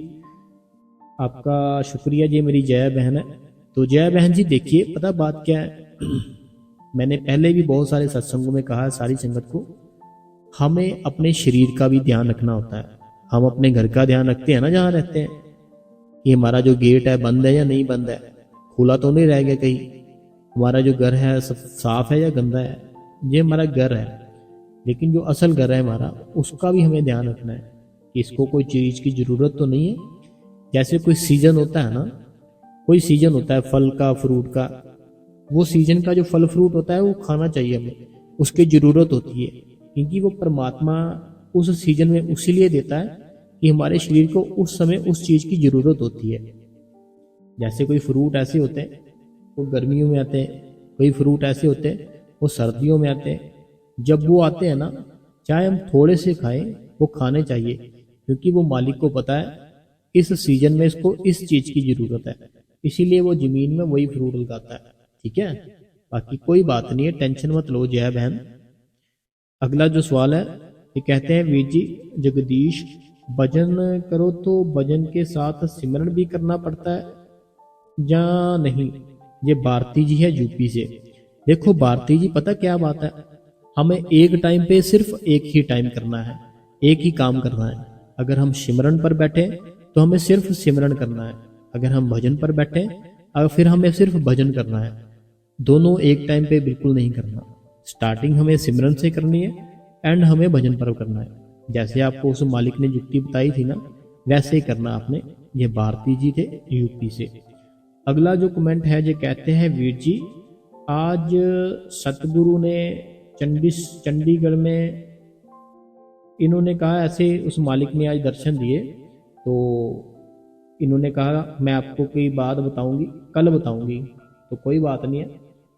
आपका शुक्रिया जी, मेरी जया बहन है। तो जया बहन जी देखिए पता बात क्या है, मैंने पहले भी बहुत सारे सत्संगों में कहा है सारी संगत को, हमें अपने शरीर का भी ध्यान रखना होता है। हम अपने घर का ध्यान रखते हैं ना, जहाँ रहते हैं, कि हमारा जो गेट है बंद है या नहीं बंद है, खुला तो नहीं रह गया कहीं, हमारा जो घर है सब साफ है या गंदा है, ये हमारा घर है। लेकिन जो असल घर है हमारा, उसका भी हमें ध्यान रखना है कि इसको कोई चीज़ की ज़रूरत तो नहीं है। जैसे कोई सीजन होता है ना, कोई सीजन होता है फल का, फ्रूट का, वो सीजन का जो फल फ्रूट होता है वो खाना चाहिए हमें, उसकी ज़रूरत होती है, क्योंकि वो परमात्मा उस सीजन में उसीलिए देता है कि हमारे शरीर को उस समय उस चीज़ की ज़रूरत होती है। जैसे कोई फ्रूट ऐसे होते हैं वो गर्मियों में आते हैं, कोई फ्रूट ऐसे होते हैं वो सर्दियों में आते हैं। जब वो आते हैं ना, चाहे हम थोड़े से खाएं, वो खाने चाहिए, क्योंकि वो मालिक को पता है इस सीजन में इसको इस चीज़ की ज़रूरत है, इसीलिए वो ज़मीन में वही फ्रूट लगाता है, ठीक है। बाकी कोई बात नहीं है, टेंशन मत लो जय बहन। अगला जो सवाल है ये कहते हैं वीर जी जगदीश, भजन करो तो भजन के साथ सिमरन भी करना पड़ता है या नहीं? ये भारती जी है यूपी से। देखो भारती जी पता क्या बात है, हमें एक टाइम पे सिर्फ एक ही टाइम करना है, एक ही काम करना है। अगर हम सिमरन पर बैठे तो हमें सिर्फ सिमरन करना है। अगर हम भजन पर बैठे और फिर हमें सिर्फ भजन करना है, दोनों एक टाइम पे बिल्कुल नहीं करना। स्टार्टिंग हमें सिमरन से करनी है, एंड हमें भजन पर करना है। जैसे आपको उस मालिक ने युक्ति बताई थी ना, वैसे ही करना आपने। ये भारती जी थे यूपी से। अगला जो कमेंट है, जो कहते हैं वीर जी, आज सतगुरु ने चंडीगढ़ में, इन्होंने कहा ऐसे उस मालिक ने आज दर्शन दिए, तो इन्होंने कहा मैं आपको कोई बात बताऊंगी, कल बताऊंगी। तो कोई बात नहीं है,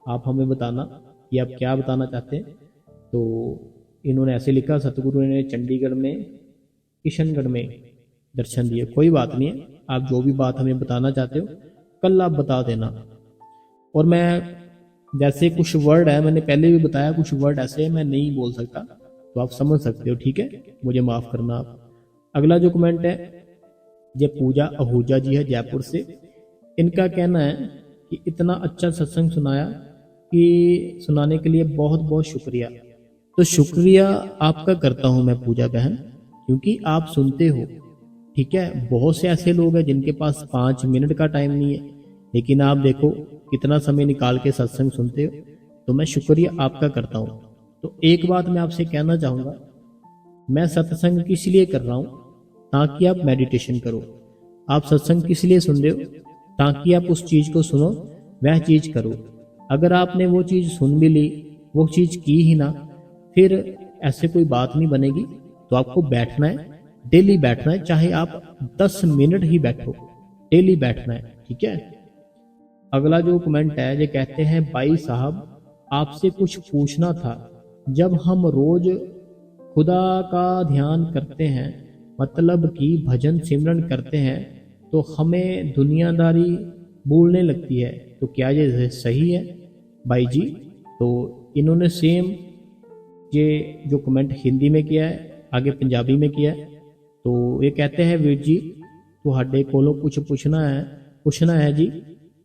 आप हमें बताना कि आप क्या बताना चाहते हैं। तो इन्होंने ऐसे लिखा, सतगुरु ने चंडीगढ़ में, किशनगढ़ में दर्शन दिए। कोई बात नहीं है, आप जो भी बात हमें बताना चाहते हो कल आप बता देना। और मैं जैसे कुछ वर्ड है, मैंने पहले भी बताया, कुछ वर्ड ऐसे मैं नहीं बोल सकता, तो आप समझ सकते हो, ठीक है, मुझे माफ़ करना आप। अगला जो कमेंट है, ये पूजा आहूजा जी है जयपुर से। इनका कहना है कि इतना अच्छा सत्संग सुनाया, कि सुनाने के लिए बहुत बहुत शुक्रिया। तो शुक्रिया आपका करता हूं मैं पूजा बहन, क्योंकि आप सुनते हो, ठीक है। बहुत से ऐसे लोग हैं जिनके पास 5 मिनट का टाइम नहीं है, लेकिन आप देखो कितना समय निकाल के सत्संग सुनते हो, तो मैं शुक्रिया आपका करता हूँ। तो एक बात मैं आपसे कहना चाहूँगा, मैं सत्संग किस लिए कर रहा हूँ, ताकि आप मेडिटेशन करो। आप सत्संग किस लिए सुन रहे हो, ताकि आप उस चीज़ को सुनो, वह चीज़ करो। अगर आपने वो चीज़ सुन भी ली, वो चीज़ की ही ना, फिर ऐसे कोई बात नहीं बनेगी। तो आपको बैठना है, डेली बैठना है, चाहे आप 10 मिनट ही बैठो, डेली बैठना है, ठीक है। अगला जो कमेंट है, ये कहते हैं भाई साहब आपसे कुछ पूछना था। जब हम रोज खुदा का ध्यान करते हैं, मतलब कि भजन सिमरन करते हैं, तो हमें दुनियादारी भूलने लगती है, तो क्या ये सही है भाई जी? तो इन्होंने सेम ये जो कमेंट हिंदी में किया है, आगे पंजाबी में किया है। तो ये कहते हैं वीर जी ਤੁਹਾਡੇ ਕੋਲੋਂ कुछ ਪੁੱਛਣਾ ਹੈ ਜੀ।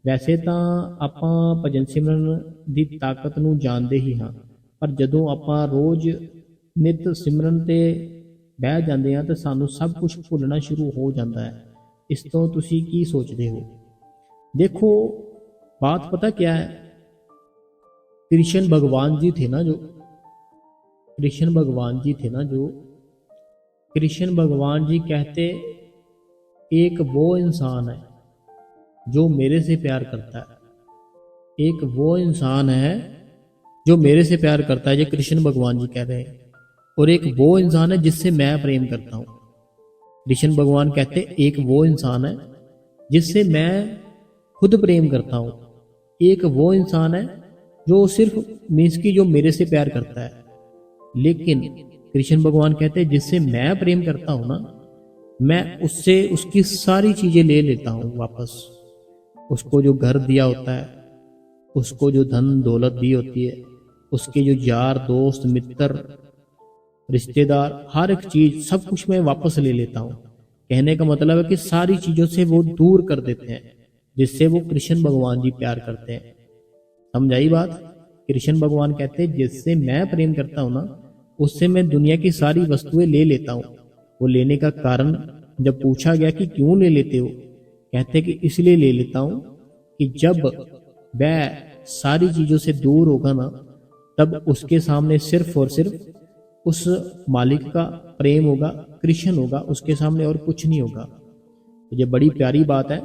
ਵੈਸੇ ਤਾਂ ਆਪਾਂ ਭਜਨ ਸਿਮਰਨ ਦੀ ਤਾਕਤ ਨੂੰ ਜਾਣਦੇ ਹੀ ਹਾਂ, ਪਰ ਜਦੋਂ ਆਪਾਂ ਰੋਜ਼ ਨਿਤ ਸਿਮਰਨ ਤੇ ਬਹਿ ਜਾਂਦੇ ਹਾਂ ਤਾਂ ਸਾਨੂੰ ਸਭ ਕੁਝ ਭੁੱਲਣਾ ਸ਼ੁਰੂ ਹੋ ਜਾਂਦਾ ਹੈ। ਇਸ ਤੋਂ ਤੁਸੀਂ ਕੀ ਸੋਚਦੇ ਹੋ? देखो बात पता क्या है, कृष्ण भगवान जी थे ना, जो कृष्ण भगवान जी थे ना, जो कृष्ण भगवान जी कहते एक वो इंसान है जो मेरे से प्यार करता है, एक वो इंसान है जो मेरे से प्यार करता है, ये कृष्ण भगवान जी कह रहे हैं। और एक वो इंसान है जिससे मैं प्रेम करता हूँ। कृष्ण भगवान कहते एक वो इंसान है जिससे मैं खुद प्रेम करता हूँ, एक वो इंसान है जो सिर्फ मीन्स की जो मेरे से प्यार करता है। लेकिन कृष्ण भगवान कहते हैं जिससे मैं प्रेम करता हूँ ना, मैं उससे उसकी सारी चीजें ले लेता हूँ वापस। उसको जो घर दिया होता है, उसको जो धन दौलत दी होती है, उसके जो यार दोस्त मित्र रिश्तेदार, हर एक चीज सब कुछ मैं वापस ले लेता हूँ। कहने का मतलब है कि सारी चीजों से वो दूर कर देते हैं, जिससे वो कृष्ण भगवान जी प्यार करते हैं। समझाई बात? कृष्ण भगवान कहते हैं जिससे मैं प्रेम करता हूँ ना, उससे मैं दुनिया की सारी वस्तुएं ले लेता हूँ। वो लेने का कारण जब पूछा गया कि क्यों ले लेते हो, कहते कि इसलिए ले लेता हूँ कि जब वह सारी चीजों से दूर होगा ना, तब उसके सामने सिर्फ और सिर्फ उस मालिक का प्रेम होगा, कृष्ण होगा, उसके सामने और कुछ नहीं होगा। तो ये बड़ी प्यारी बात है।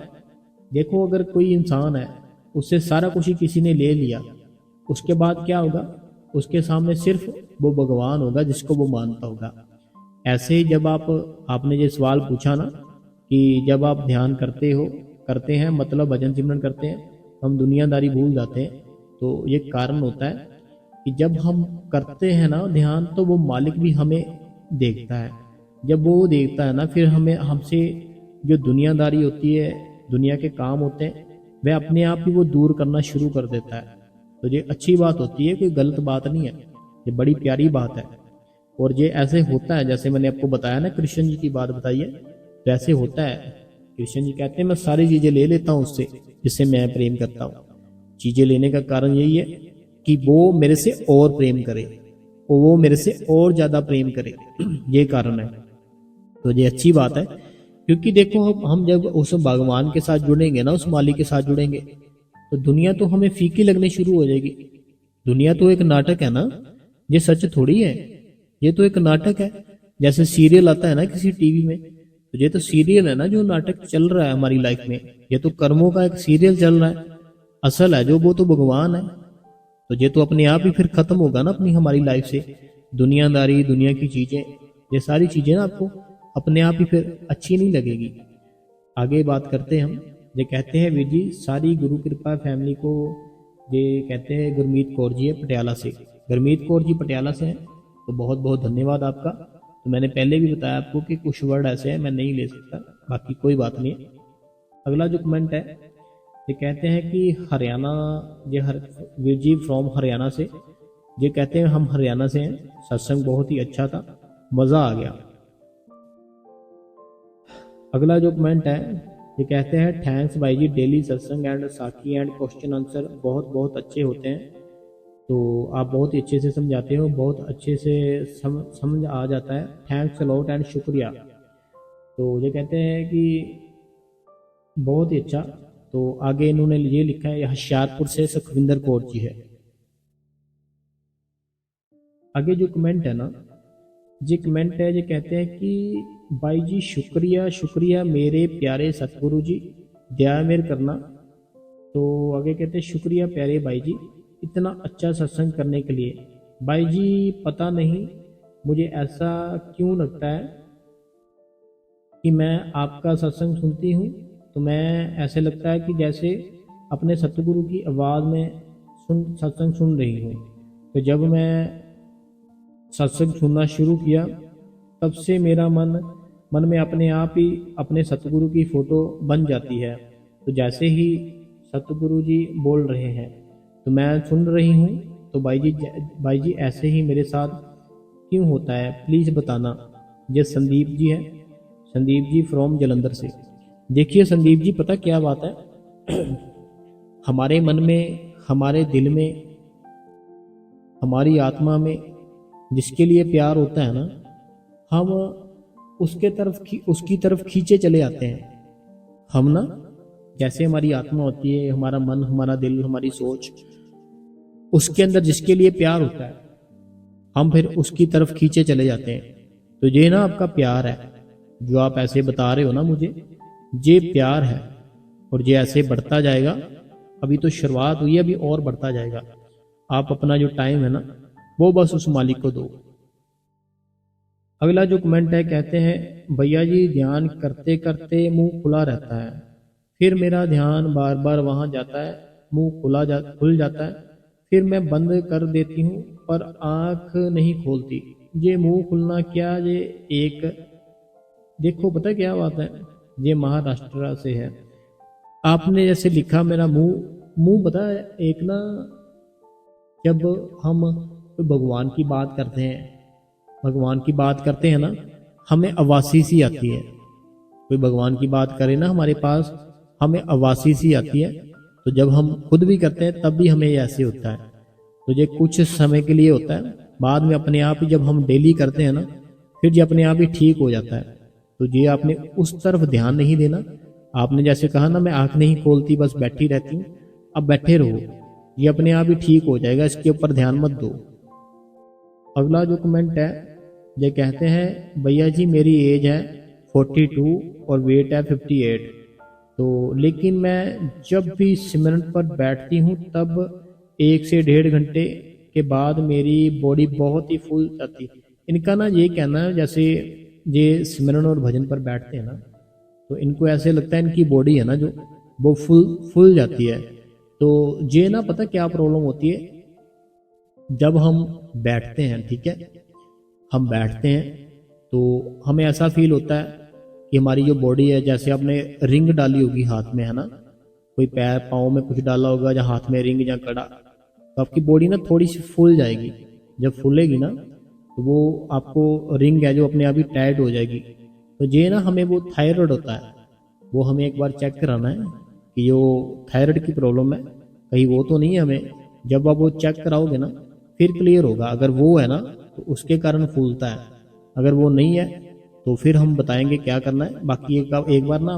देखो अगर कोई इंसान है, उससे सारा कुछ ही किसी ने ले लिया, उसके बाद क्या होगा? उसके सामने सिर्फ वो भगवान होगा जिसको वो मानता होगा। ऐसे ही जब आपने ये सवाल पूछा ना कि जब आप ध्यान करते हैं मतलब भजन सिमरन करते हैं, हम दुनियादारी भूल जाते हैं, तो ये कारण होता है कि जब हम करते हैं ना ध्यान, तो वो मालिक भी हमें देखता है। जब वो देखता है ना, फिर हमसे जो दुनियादारी होती है, दुनिया के काम होते हैं, वह अपने आप ही वो दूर करना शुरू कर देता है। तो ये अच्छी बात होती है, कोई गलत बात नहीं है, ये बड़ी प्यारी बात है। और ये ऐसे होता है, जैसे मैंने आपको बताया ना, कृष्ण जी की बात बताई है, तो ऐसे होता है। कृष्ण जी कहते हैं मैं सारी चीजें ले लेता हूँ उससे जिससे मैं प्रेम करता हूँ। चीजें लेने का कारण यही है कि वो मेरे से और प्रेम करे, और वो मेरे से और ज्यादा प्रेम करे, ये कारण है। तो ये अच्छी बात है, क्योंकि देखो हम जब उस भगवान के साथ जुड़ेंगे ना, उस मालिक के साथ जुड़ेंगे, तो दुनिया तो हमें फीकी लगनी शुरू हो जाएगी। दुनिया तो एक नाटक है ना, ये सच थोड़ी है, ये तो एक नाटक है। जैसे सीरियल आता है ना किसी टीवी में, तो ये तो सीरियल है ना, जो नाटक चल रहा है हमारी लाइफ में, ये तो कर्मों का एक सीरियल चल रहा है। असल है जो वो तो भगवान है। तो ये तो अपने आप ही फिर खत्म होगा ना अपनी हमारी लाइफ से। दुनियादारी, दुनिया की चीजें, ये सारी चीजें ना आपको अपने आप ही फिर अच्छी नहीं लगेगी। आगे बात करते हैं हम। ये कहते हैं वीर जी सारी गुरु कृपा फैमिली को, ये कहते हैं गुरमीत कौर जी है पटियाला से। गुरमीत कौर जी पटियाला से हैं, तो बहुत बहुत धन्यवाद आपका। तो मैंने पहले भी बताया आपको कि कुछ वर्ड ऐसे हैं मैं नहीं ले सकता, बाकी कोई बात नहीं है। अगला जो कमेंट है, ये कहते हैं कि हरियाणा, ये वीर जी फ्रॉम हरियाणा से, ये कहते हैं हम हरियाणा से हैं, सत्संग बहुत ही अच्छा था, मज़ा आ गया। अगला जो कमेंट है, ये कहते हैं थैंक्स भाई जी, डेली सत्संग एंड साखी एंड क्वेश्चन आंसर बहुत बहुत अच्छे होते हैं। तो आप बहुत ही अच्छे से समझाते हो, बहुत अच्छे से समझ आ जाता है। थैंक्स अलॉट एंड शुक्रिया। तो ये कहते हैं कि बहुत ही अच्छा। तो आगे इन्होंने ये लिखा है, होशियारपुर से सुखविंदर कौर जी है। आगे जो कमेंट है ना, ये कमेंट है, ये कहते हैं कि भाई जी शुक्रिया शुक्रिया मेरे प्यारे सतगुरु जी, दया मेर करना। तो आगे कहते हैं शुक्रिया प्यारे भाई जी इतना अच्छा सत्संग करने के लिए। भाई जी पता नहीं मुझे ऐसा क्यों लगता है कि मैं आपका सत्संग सुनती हूँ तो मैं ऐसे लगता है कि जैसे अपने सतगुरु की आवाज़ में सत्संग सुन रही हूँ। तो जब मैं सत्संग सुनना शुरू किया तब से मेरा मन में अपने आप ही अपने सतगुरु की फ़ोटो बन जाती है। तो जैसे ही सतगुरु जी बोल रहे हैं तो मैं सुन रही हूँ। तो भाई जी ऐसे ही मेरे साथ क्यों होता है प्लीज़ बताना। ये संदीप जी है, संदीप जी फ्रॉम जलंधर से। देखिए संदीप जी, पता क्या बात है हमारे मन में, हमारे दिल में, हमारी आत्मा में जिसके लिए प्यार होता है ना, हम उसकी तरफ खींचे चले आते हैं। हम ना, जैसे हमारी आत्मा होती है, हमारा मन, हमारा दिल, हमारी सोच, उसके अंदर जिसके लिए प्यार होता है हम फिर उसकी तरफ खींचे चले जाते हैं। तो ये ना आपका प्यार है जो आप ऐसे बता रहे हो ना मुझे, ये प्यार है और ये ऐसे बढ़ता जाएगा। अभी तो शुरुआत हुई है, अभी और बढ़ता जाएगा। आप अपना जो टाइम है ना वो बस उस मालिक को दो। अगला जो कमेंट है, कहते हैं भैया जी ध्यान करते करते मुंह खुला रहता है, फिर मेरा ध्यान बार बार वहां जाता है, मुंह खुल जाता है, फिर मैं बंद कर देती हूँ पर आंख नहीं खोलती। ये मुंह खुलना क्या, ये एक देखो पता क्या बात है, ये महाराष्ट्र से है। आपने जैसे लिखा मेरा मुंह पता है, एक ना जब हम भगवान की बात करते हैं, भगवान की बात करते हैं ना, हमें अवासी सी आती है। कोई भगवान की बात करे ना हमारे पास, हमें अवासी सी आती है। तो जब हम खुद भी करते हैं तब भी हमें ऐसे होता है। तो ये कुछ समय के लिए होता है, बाद में अपने आप ही जब हम डेली करते हैं ना, फिर ये अपने आप ही ठीक हो जाता है। तो ये आपने उस तरफ ध्यान नहीं देना। आपने जैसे कहा ना मैं आंख नहीं खोलती बस बैठी रहती हूँ, अब बैठे रहो, ये अपने आप ही ठीक हो जाएगा, इसके ऊपर ध्यान मत दो। अगला जो कमेंट है, ये कहते हैं भैया जी मेरी एज है 42 और वेट है 58। तो लेकिन मैं जब भी सिमरन पर बैठती हूँ तब 1 से 1.5 घंटे के बाद मेरी बॉडी बहुत ही फूल जाती है। इनका ना ये कहना है जैसे ये सिमरन और भजन पर बैठते हैं ना, तो इनको ऐसे लगता है इनकी बॉडी है ना जो वो फुल जाती है। तो ये ना पता क्या प्रॉब्लम होती है, जब हम बैठते हैं, ठीक है, हम बैठते हैं तो हमें ऐसा फील होता है कि हमारी जो बॉडी है, जैसे आपने रिंग डाली होगी हाथ में, है ना, कोई पैर पाँव में कुछ डाला होगा या हाथ में रिंग या कड़ा, तो आपकी बॉडी ना थोड़ी सी फूल जाएगी। जब फूलेगी ना तो वो आपको रिंग है जो अपने आप ही टाइट हो जाएगी। तो ये ना हमें वो थायराइड होता है, वो हमें एक बार चेक कराना है कि जो थायराइड की प्रॉब्लम है कहीं वो तो नहीं है हमें। जब आप वो चेक कराओगे ना फिर क्लियर होगा। अगर वो है ना तो उसके कारण फूलता है, अगर वो नहीं है तो फिर हम बताएंगे क्या करना है। बाकी एक बार ना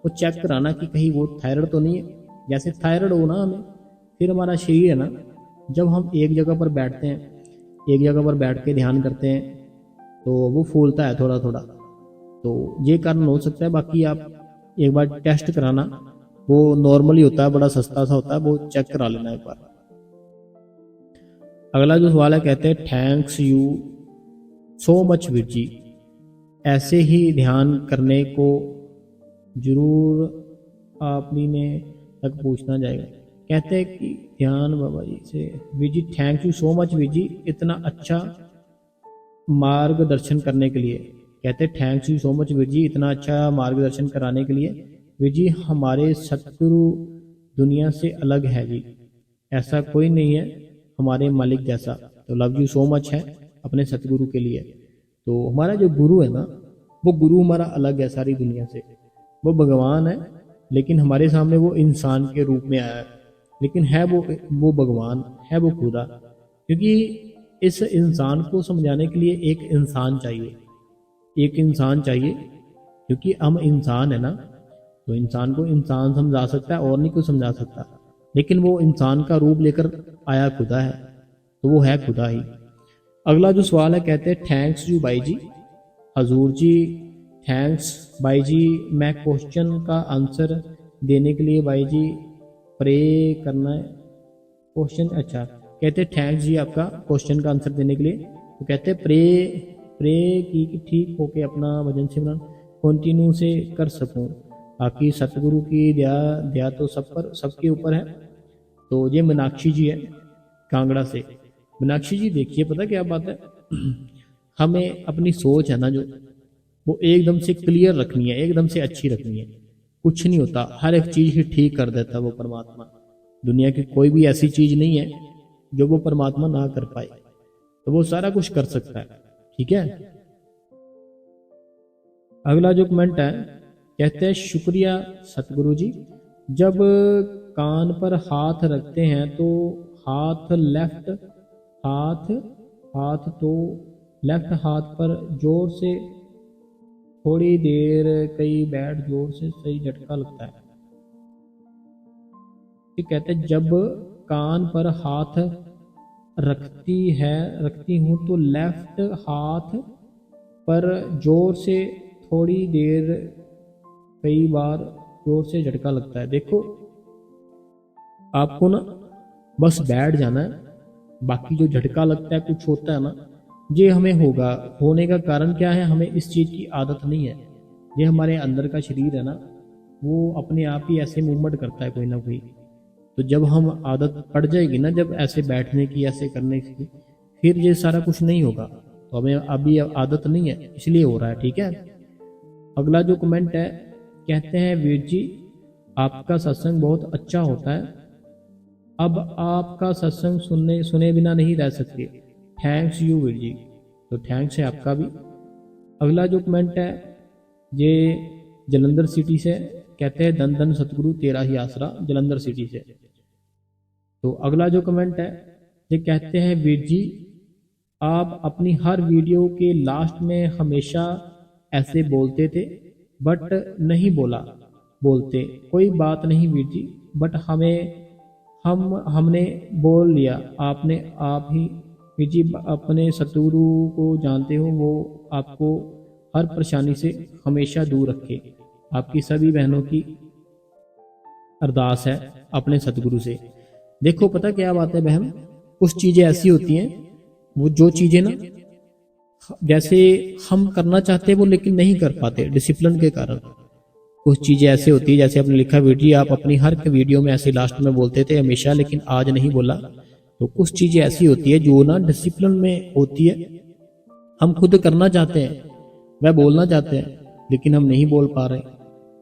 वो चेक कराना कि कहीं वो थायराइड तो नहीं है। जैसे थायराइड हो ना हमें, फिर हमारा शरीर है ना, जब हम एक जगह पर बैठते हैं, एक जगह पर बैठ के ध्यान करते हैं, तो वो फूलता है थोड़ा थोड़ा, तो ये कारण हो सकता है। बाकी आप एक बार टेस्ट कराना, वो नॉर्मली होता है, बड़ा सस्ता सा होता है, वो चेक करा लेना एक बार। अगला जो सवाल है, कहते हैं thanks you so much Veer ji, ऐसे ही ध्यान करने को जरूर आपने ने तक पूछना जाएगा। कहते हैं कि ध्यान बाबा जी से, Veer ji thank you so much Veer ji, इतना अच्छा मार्गदर्शन करने के लिए। कहते हैं thanks you so much Veer ji, इतना अच्छा मार्गदर्शन कराने के लिए। वीर जी हमारे सतगुरु दुनिया से अलग है जी, ऐसा कोई नहीं है हमारे मालिक जैसा। तो लव यू सो मच है अपने सतगुरु के लिए। तो हमारा जो गुरु है ना, वो गुरु हमारा अलग है सारी दुनिया से। वो भगवान है, लेकिन हमारे सामने वो इंसान के रूप में आया है, लेकिन है वो भगवान है, वो खुदा। क्योंकि इस इंसान को समझाने के लिए एक इंसान चाहिए, एक इंसान चाहिए। क्योंकि हम इंसान है ना, तो इंसान को इंसान समझा सकता है और नहीं कुछ समझा सकता। लेकिन वो इंसान का रूप लेकर आया खुदा है, तो वो है खुदा ही। अगला जो सवाल है, कहते हैं थैंक्स यू भाई जी, हजूर जी थैंक्स भाई जी, मैं क्वेश्चन का आंसर देने के लिए भाई जी प्रे करना है। क्वेश्चन, अच्छा, कहते हैं थैंक्स जी आपका क्वेश्चन का आंसर देने के लिए। तो कहते हैं प्रे की कि ठीक होके अपना भजन सिमरन कंटिन्यू से कर सकूं, ताकि सतगुरु की दया तो सब पर, सबके ऊपर है। तो ये मीनाक्षी जी है कांगड़ा से। मीनाक्षी जी देखिए, पता क्या बात है, हमें अपनी सोच है ना जो, वो एकदम से क्लियर रखनी है, एकदम से अच्छी रखनी है। कुछ नहीं होता, हर एक चीज ही ठीक कर देता है वो परमात्मा। दुनिया की कोई भी ऐसी चीज नहीं है जो वो परमात्मा ना कर पाए, तो वो सारा कुछ कर सकता है। ठीक है। अगला जो कमेंट है, कहते हैं शुक्रिया सतगुरु जी, जब कान पर हाथ रखते हैं तो हाथ लेफ्ट हाथ पर जोर से थोड़ी देर, कई बैठ जोर से सही झटका लगता है। कहते हैं जब कान पर हाथ रखती हूँ तो लेफ्ट हाथ पर जोर से थोड़ी देर, कई बार जोर से झटका लगता है। देखो आपको ना बस बैठ जाना है, बाकी जो झटका लगता है कुछ होता है ना, ये हमें होने का कारण क्या है, हमें इस चीज़ की आदत नहीं है। ये हमारे अंदर का शरीर है ना, वो अपने आप ही ऐसे मूवमेंट करता है कोई ना कोई। तो जब हम आदत पड़ जाएगी ना, जब ऐसे बैठने की, ऐसे करने की, फिर ये सारा कुछ नहीं होगा। तो हमें अभी आदत नहीं है, इसलिए हो रहा है। ठीक है। अगला जो कमेंट है, कहते हैं वीर जी आपका सत्संग बहुत अच्छा होता है, अब आपका सत्संग सुने बिना नहीं रह सकते, थैंक्स यू वीर जी। तो थैंक्स है आपका भी। अगला जो कमेंट है, ये जलंधर सिटी से, कहते हैं धन धन सतगुरु तेरा ही आसरा, जलंधर सिटी से। तो अगला जो कमेंट है, ये कहते हैं वीर जी आप अपनी हर वीडियो के लास्ट में हमेशा ऐसे बोलते थे, बट नहीं बोलते, कोई बात नहीं वीर जी, बट हमने बोल लिया, आपने आप ही वीर जी अपने सतगुरु को जानते हो, वो आपको हर परेशानी से हमेशा दूर रखे। आपकी सभी बहनों की अरदास है अपने सतगुरु से। देखो पता क्या बात है बहन, कुछ चीज़ें ऐसी होती हैं, वो जो चीज़ें ना जैसे हम करना चाहते हैं वो लेकिन नहीं कर पाते डिसिप्लिन के कारण। कुछ चीज़ें ऐसी होती है, जैसे आपने लिखा वीडियो, आप अपनी हर वीडियो में ऐसे लास्ट में बोलते थे हमेशा, लेकिन आज नहीं बोला। तो कुछ चीज़ें ऐसी होती है जो ना डिसिप्लिन में होती है, हम खुद करना चाहते हैं, वह बोलना चाहते हैं, लेकिन हम नहीं बोल पा रहे।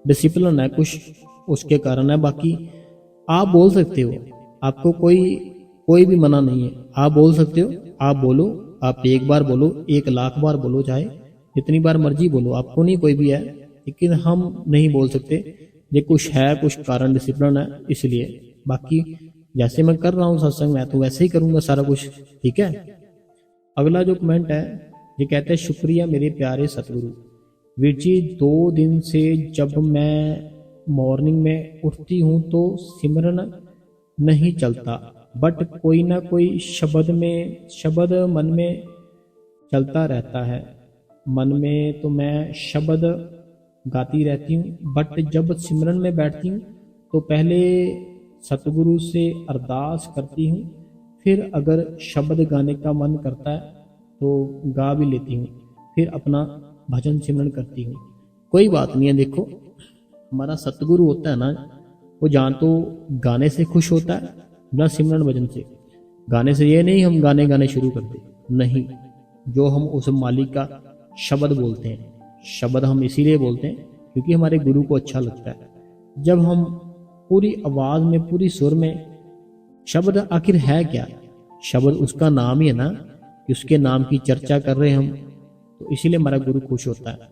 डिसिप्लिन है कुछ, उसके कारण है। बाकी आप बोल सकते हो, आपको कोई भी मना नहीं है, आप बोल सकते हो, आप बोलो, आप एक बार बोलो, 1,00,000 बार बोलो, चाहे जितनी बार मर्जी बोलो, आपको नहीं कोई भी है, लेकिन हम नहीं बोल सकते। ये कुछ है, कुछ कारण डिसिप्लिन है, इसलिए। बाकी जैसे मैं कर रहा हूँ सत्संग, मैं तो वैसे ही करूँगा सारा कुछ। ठीक है। अगला जो कमेंट है, ये कहते हैं शुक्रिया मेरे प्यारे सतगुरु, वीर जी 2 दिन से जब मैं मॉर्निंग में उठती हूँ तो सिमरन नहीं चलता, बट कोई ना कोई शब्द मन में चलता रहता है। मन में तो मैं शब्द गाती रहती हूँ, बट जब सिमरन में बैठती हूँ तो पहले सतगुरु से अरदास करती हूँ, फिर अगर शब्द गाने का मन करता है तो गा भी लेती हूँ, फिर अपना भजन सिमरन करती हूँ। कोई बात नहीं है, देखो हमारा सतगुरु होता है ना, वो जान तो गाने से खुश होता है ना सिमरन भजन से। गाने से ये नहीं हम गाने गाने शुरू कर दे, नहीं। जो हम उस मालिक का शब्द बोलते हैं, शब्द हम इसीलिए बोलते हैं क्योंकि हमारे गुरु को अच्छा लगता है। जब हम पूरी आवाज में, पूरी सुर में, शब्द आखिर है क्या? शब्द उसका नाम ही है ना, कि उसके नाम की चर्चा कर रहे हैं हम, तो इसीलिए हमारा गुरु खुश होता है।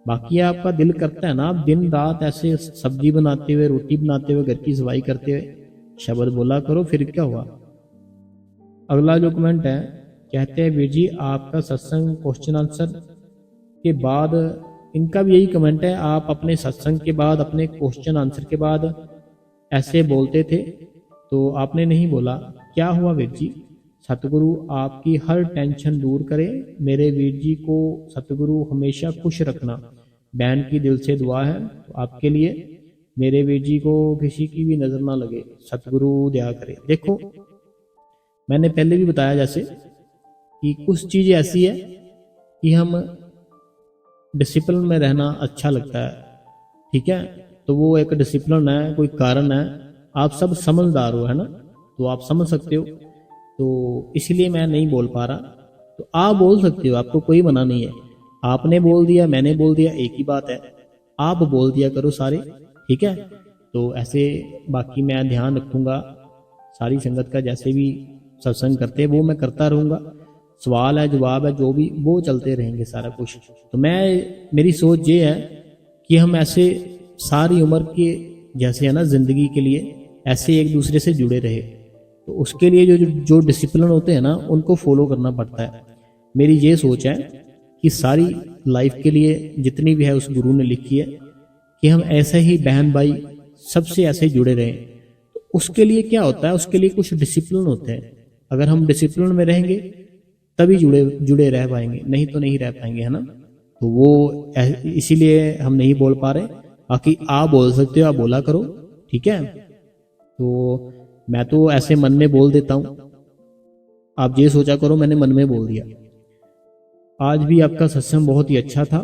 बाकी आपका दिल करता है ना, आप दिन रात ऐसे सब्जी बनाते हुए, रोटी बनाते हुए, घर की सफाई करते हुए शब्द बोला करो, फिर क्या हुआ। अगला जो कमेंट है, कहते हैं वीर जी आपका सत्संग क्वेश्चन आंसर के बाद, इनका भी यही कमेंट है, आप अपने सत्संग के बाद, अपने क्वेश्चन आंसर के बाद ऐसे बोलते थे तो आपने नहीं बोला, क्या हुआ वीर जी? सतगुरु आपकी हर टेंशन दूर करे, मेरे वीर जी को सतगुरु हमेशा खुश रखना, बहन की दिल से दुआ है तो आपके लिए, मेरे वीर जी को किसी की भी नजर ना लगे, सतगुरु दया करे। देखो मैंने पहले भी बताया जैसे कि कुछ चीज़ ऐसी है कि हम डिसिप्लिन में रहना अच्छा लगता है, ठीक है, तो वो एक डिसिप्लिन है, कोई कारण है। आप सब समझदार हो, है ना, तो आप समझ सकते हो, तो इसलिए मैं नहीं बोल पा रहा। तो आप बोल सकते हो, आपको कोई मना नहीं है। आपने बोल दिया, मैंने बोल दिया, एक ही बात है। आप बोल दिया करो सारे, ठीक है। तो ऐसे बाकी मैं ध्यान रखूंगा सारी संगत का, जैसे भी सत्संग करते हैं वो मैं करता रहूंगा। सवाल है, जवाब है, जो भी वो चलते रहेंगे सारा कुछ। तो मेरी सोच ये है कि हम ऐसे सारी उम्र के, जैसे है ना जिंदगी के लिए, ऐसे एक दूसरे से जुड़े रहे। तो उसके लिए जो डिसिप्लिन होते हैं ना, उनको फॉलो करना पड़ता है। मेरी ये सोच है कि सारी लाइफ के लिए जितनी भी है उस गुरु ने लिखी है कि हम ऐसे ही बहन भाई सबसे ऐसे जुड़े रहें। तो उसके लिए क्या होता है, उसके लिए कुछ डिसिप्लिन होते हैं। अगर हम डिसिप्लिन में रहेंगे तभी जुड़े रह पाएंगे, नहीं तो नहीं रह पाएंगे, है ना। तो वो इसीलिए हम नहीं बोल पा रहे। बाकी आप बोल सकते हो, आप बोला करो, ठीक है। तो मैं तो ऐसे मन में बोल देता हूं, आप ये सोचा करो मैंने मन में बोल दिया। आज भी आपका सत्संग बहुत ही अच्छा था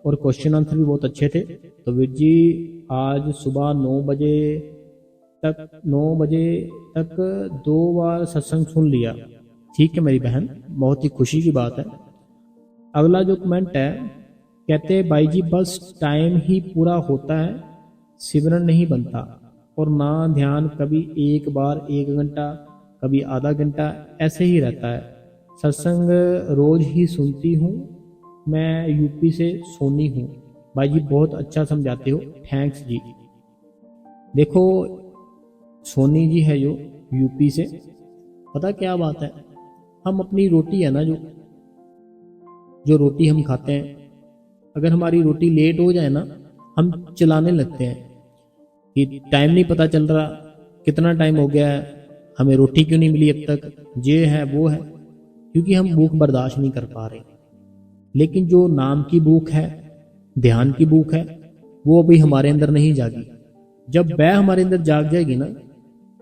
और क्वेश्चन आंसर भी बहुत अच्छे थे। तो वीर जी आज सुबह 9 बजे तक 2 बार सत्संग सुन लिया, ठीक है मेरी बहन, बहुत ही खुशी की बात है। अगला जो कमेंट है, कहते हैं भाई जी बस टाइम ही पूरा होता है, सिमरन नहीं बनता, और ना ध्यान, कभी एक बार 1 घंटा, कभी आधा घंटा, ऐसे ही रहता है। सत्संग रोज ही सुनती हूँ, मैं यूपी से सोनी हूँ। भाई जी बहुत अच्छा समझाते हो, थैंक्स जी। देखो सोनी जी है जो यूपी से, पता क्या बात है, हम अपनी रोटी है ना, जो रोटी हम खाते हैं, अगर हमारी रोटी लेट हो जाए ना, हम चलाने लगते हैं कि टाइम नहीं पता चल रहा, कितना टाइम हो गया है, हमें रोटी क्यों नहीं मिली अब तक, ये है वो है, क्योंकि हम भूख बर्दाश्त नहीं कर पा रहे। लेकिन जो नाम की भूख है, ध्यान की भूख है, वो अभी हमारे अंदर नहीं जागी। जब वह हमारे अंदर जाग जाएगी ना,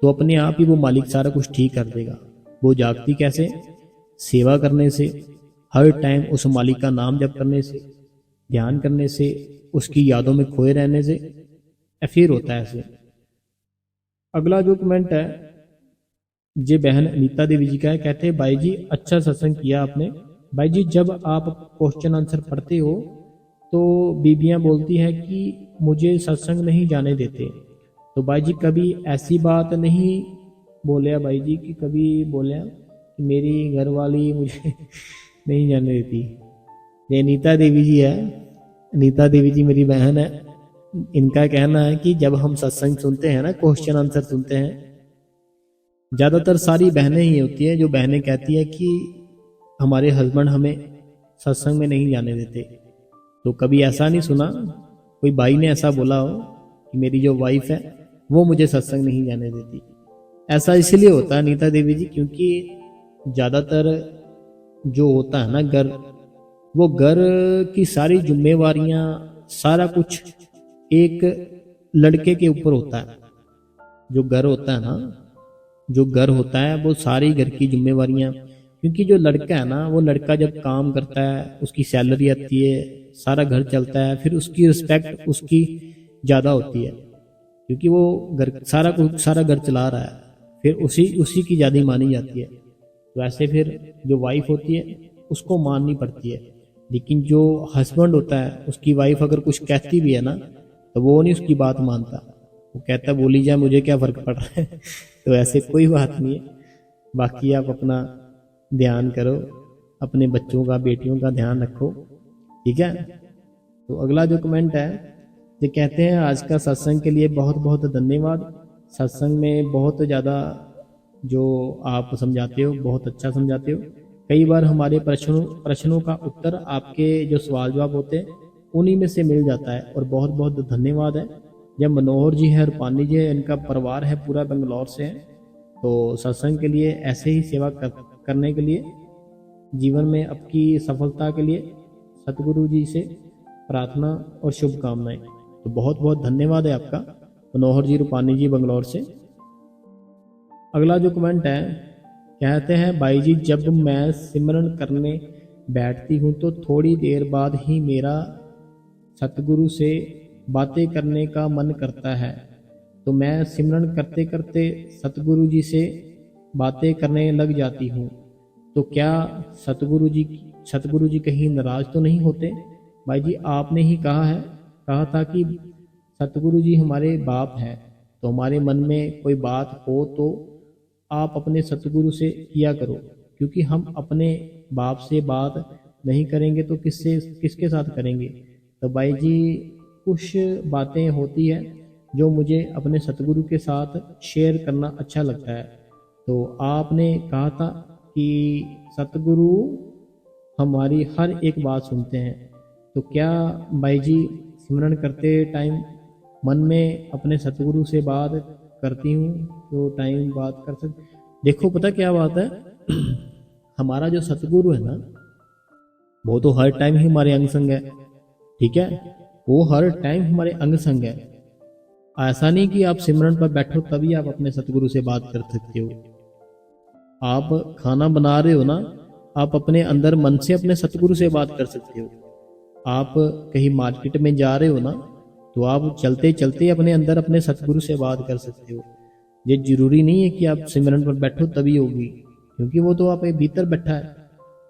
तो अपने आप ही वो मालिक सारा कुछ ठीक कर देगा। वो जागती कैसे? सेवा करने से, हर टाइम उस मालिक का नाम जप करने से, ध्यान करने से, उसकी यादों में खोए रहने से, फिर होता है ऐसे। अगला जो कमेंट है, जे बहन अनीता देवी जी का है, कहते हैं भाई जी अच्छा सत्संग किया आपने। भाई जी जब आप क्वेश्चन आंसर पढ़ते हो तो बीबियां बोलती हैं कि मुझे सत्संग नहीं जाने देते, तो भाई जी कभी ऐसी बात नहीं बोले भाई जी, कि कभी बोले कि मेरी घरवाली मुझे नहीं जाने देती। ये अनीता देवी जी है, अनीता देवी जी मेरी बहन है। इनका कहना है कि जब हम सत्संग सुनते हैं ना, क्वेश्चन आंसर सुनते हैं, ज़्यादातर सारी बहनें ही होती हैं जो बहनें कहती है कि हमारे हस्बैंड हमें सत्संग में नहीं जाने देते। तो कभी ऐसा नहीं सुना कोई भाई ने ऐसा बोला हो कि मेरी जो वाइफ है वो मुझे सत्संग नहीं जाने देती। ऐसा इसलिए होता है नीता देवी जी, क्योंकि ज़्यादातर जो होता है ना घर, वो घर की सारी जिम्मेवारियां, सारा कुछ एक लड़के के ऊपर होता है। जो घर होता है ना, जो घर होता है वो सारी घर की जिम्मेवारियां, क्योंकि जो लड़का है ना, वो लड़का जब काम करता है उसकी सैलरी आती है, सारा घर चलता है, फिर उसकी रिस्पेक्ट उसकी ज़्यादा होती है, क्योंकि वो घर सारा घर चला रहा है, फिर उसी उसी की ज़्यादा मानी जाती है। वैसे फिर जो वाइफ होती है उसको माननी पड़ती है, लेकिन जो हस्बैंड होता है उसकी वाइफ अगर कुछ कहती भी है ना तो वो नहीं उसकी बात मानता, वो कहता बोली जाए मुझे क्या फ़र्क पड़ रहा है। तो ऐसे कोई बात नहीं है। बाकी आप अपना ध्यान करो, अपने बच्चों का, बेटियों का ध्यान रखो, ठीक है। तो अगला जो कमेंट है, ये कहते हैं आज का सत्संग के लिए बहुत बहुत धन्यवाद। सत्संग में बहुत ज़्यादा जो आप समझाते हो, बहुत अच्छा समझाते हो। कई बार हमारे प्रश्नों का उत्तर आपके जो सवाल जवाब होते हैं उन्हीं में से मिल जाता है, और बहुत बहुत धन्यवाद है। जब मनोहर जी है, रूपानी जी है, इनका परिवार है पूरा बेंगलोर से है। तो सत्संग के लिए ऐसे ही सेवा करने के लिए, जीवन में आपकी सफलता के लिए सतगुरु जी से प्रार्थना और शुभकामनाएं। तो बहुत बहुत धन्यवाद है आपका मनोहर जी, रूपानी जी, बेंगलोर से। अगला जो कमेंट है, कहते हैं भाई जी जब मैं सिमरन करने बैठती हूँ तो थोड़ी देर बाद ही मेरा सतगुरु से बातें करने का मन करता है। तो मैं सिमरन करते करते सतगुरु जी से बातें करने लग जाती हूँ। तो क्या सतगुरु जी कहीं नाराज तो नहीं होते? भाई जी आपने ही कहा था कि सतगुरु जी हमारे बाप हैं, तो हमारे मन में कोई बात हो तो आप अपने सतगुरु से किया करो, क्योंकि हम अपने बाप से बात नहीं करेंगे तो किसके साथ करेंगे। तो भाई जी कुछ बातें होती है जो मुझे अपने सतगुरु के साथ शेयर करना अच्छा लगता है। तो आपने कहा था कि सतगुरु हमारी हर एक बात सुनते हैं। तो क्या भाई जी सिमरन करते टाइम मन में अपने सतगुरु से बात करती हूँ तो टाइम बात कर सकते? देखो पता क्या बात है, हमारा जो सतगुरु है ना वो तो हर टाइम ही हमारे अंग संग है, ठीक है। वो हर टाइम हमारे अंग संग है। ऐसा नहीं कि आप सिमरन पर बैठो तभी आप अपने सतगुरु से बात कर सकते हो। आप खाना बना रहे हो ना, आप अपने अंदर मन से अपने सतगुरु से बात कर सकते हो। आप कहीं मार्केट में जा रहे हो ना, तो आप चलते चलते अपने अंदर अपने सतगुरु से बात कर सकते हो। ये जरूरी नहीं है कि आप सिमरन पर बैठो तभी होगी, क्योंकि वो तो आप भीतर बैठा है,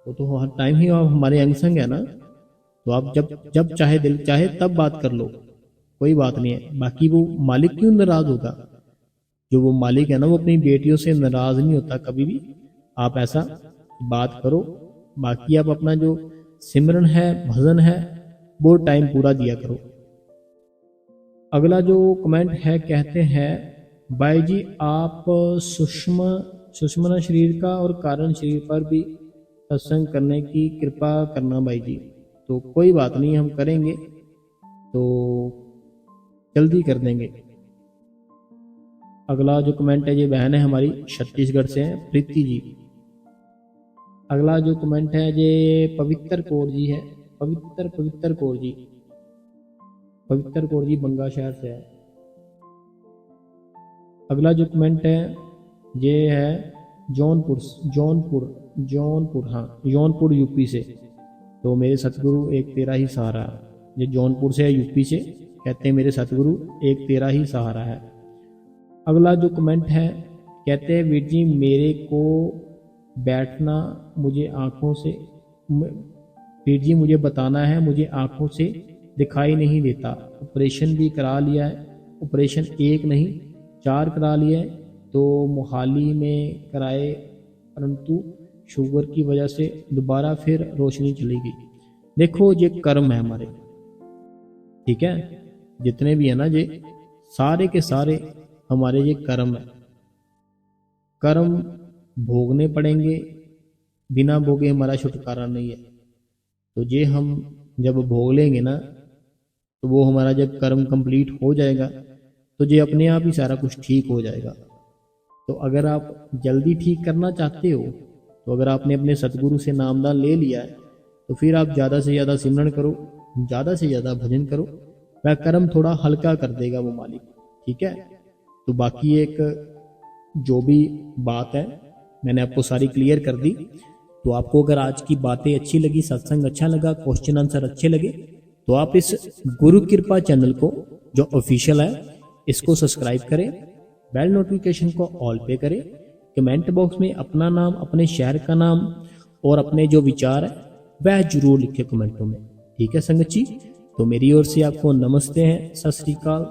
वो तो हर टाइम ही आप हमारे अंग संग है ना। तो आप जब जब चाहे दिल चाहे तब बात कर लो, कोई बात नहीं है। बाकी वो मालिक क्यों नाराज होगा? जो वो मालिक है ना वो अपनी बेटियों से नाराज नहीं होता कभी भी। आप ऐसा बात करो, बाकी आप अपना जो सिमरन है, भजन है, वो टाइम पूरा दिया करो। अगला जो कमेंट है, कहते हैं भाई जी आप सुषमना शरीर का और कारण शरीर पर भी सत्संग करने की कृपा करना भाई जी। तो कोई बात नहीं, हम करेंगे तो जल्दी कर देंगे। अगला जो कमेंट है, ये बहन है हमारी छत्तीसगढ़ से है, प्रीति जी। अगला जो कमेंट है ये पवित्र कौर जी है, पवित्र कौर जी, पवित्र कौर जी बंगा शहर से है। अगला जो कमेंट है ये है जौनपुर यूपी से। तो मेरे सतगुरु एक तेरा ही सहारा। ये जौनपुर से है, यूपी से। कहते हैं मेरे सतगुरु एक तेरा ही सहारा है। अगला जो कमेंट है, कहते हैं वीर जी मेरे को बैठना मुझे आँखों से, वीर जी मुझे बताना है, मुझे आँखों से दिखाई नहीं देता। ऑपरेशन भी करा लिया है, ऑपरेशन एक नहीं 4 करा लिए हैं, तो मोहाली में कराए, परंतु शुगर की वजह से दोबारा फिर रोशनी चली गई। देखो ये कर्म है हमारे, ठीक है। जितने भी है ना ये सारे के सारे हमारे ये कर्म है। कर्म भोगने पड़ेंगे, बिना भोगे हमारा छुटकारा नहीं है। तो ये हम जब भोग लेंगे ना, तो वो हमारा जब कर्म कंप्लीट हो जाएगा तो ये अपने आप ही सारा कुछ ठीक हो जाएगा। तो अगर आप जल्दी ठीक करना चाहते हो, तो अगर आपने अपने सतगुरु से नामदान ले लिया है, तो फिर आप ज़्यादा से ज़्यादा सिमरन करो, ज़्यादा से ज़्यादा भजन करो, वह कर्म थोड़ा हल्का कर देगा वो मालिक। ठीक है। तो बाकी एक जो भी बात है मैंने आपको सारी क्लियर कर दी। तो आपको अगर आज की बातें अच्छी लगी, सत्संग अच्छा लगा, क्वेश्चन आंसर अच्छे लगे, तो आप इस गुरु कृपा चैनल को जो ऑफिशियल है इसको सब्सक्राइब करें, बेल नोटिफिकेशन को ऑल पे करें, कमेंट बॉक्स में अपना नाम, अपने शहर का नाम और अपने जो विचार है वह जरूर लिखे कमेंटों में। ठीक है संगत जी। तो मेरी ओर से आपको नमस्ते हैं, सत श्री अकाल।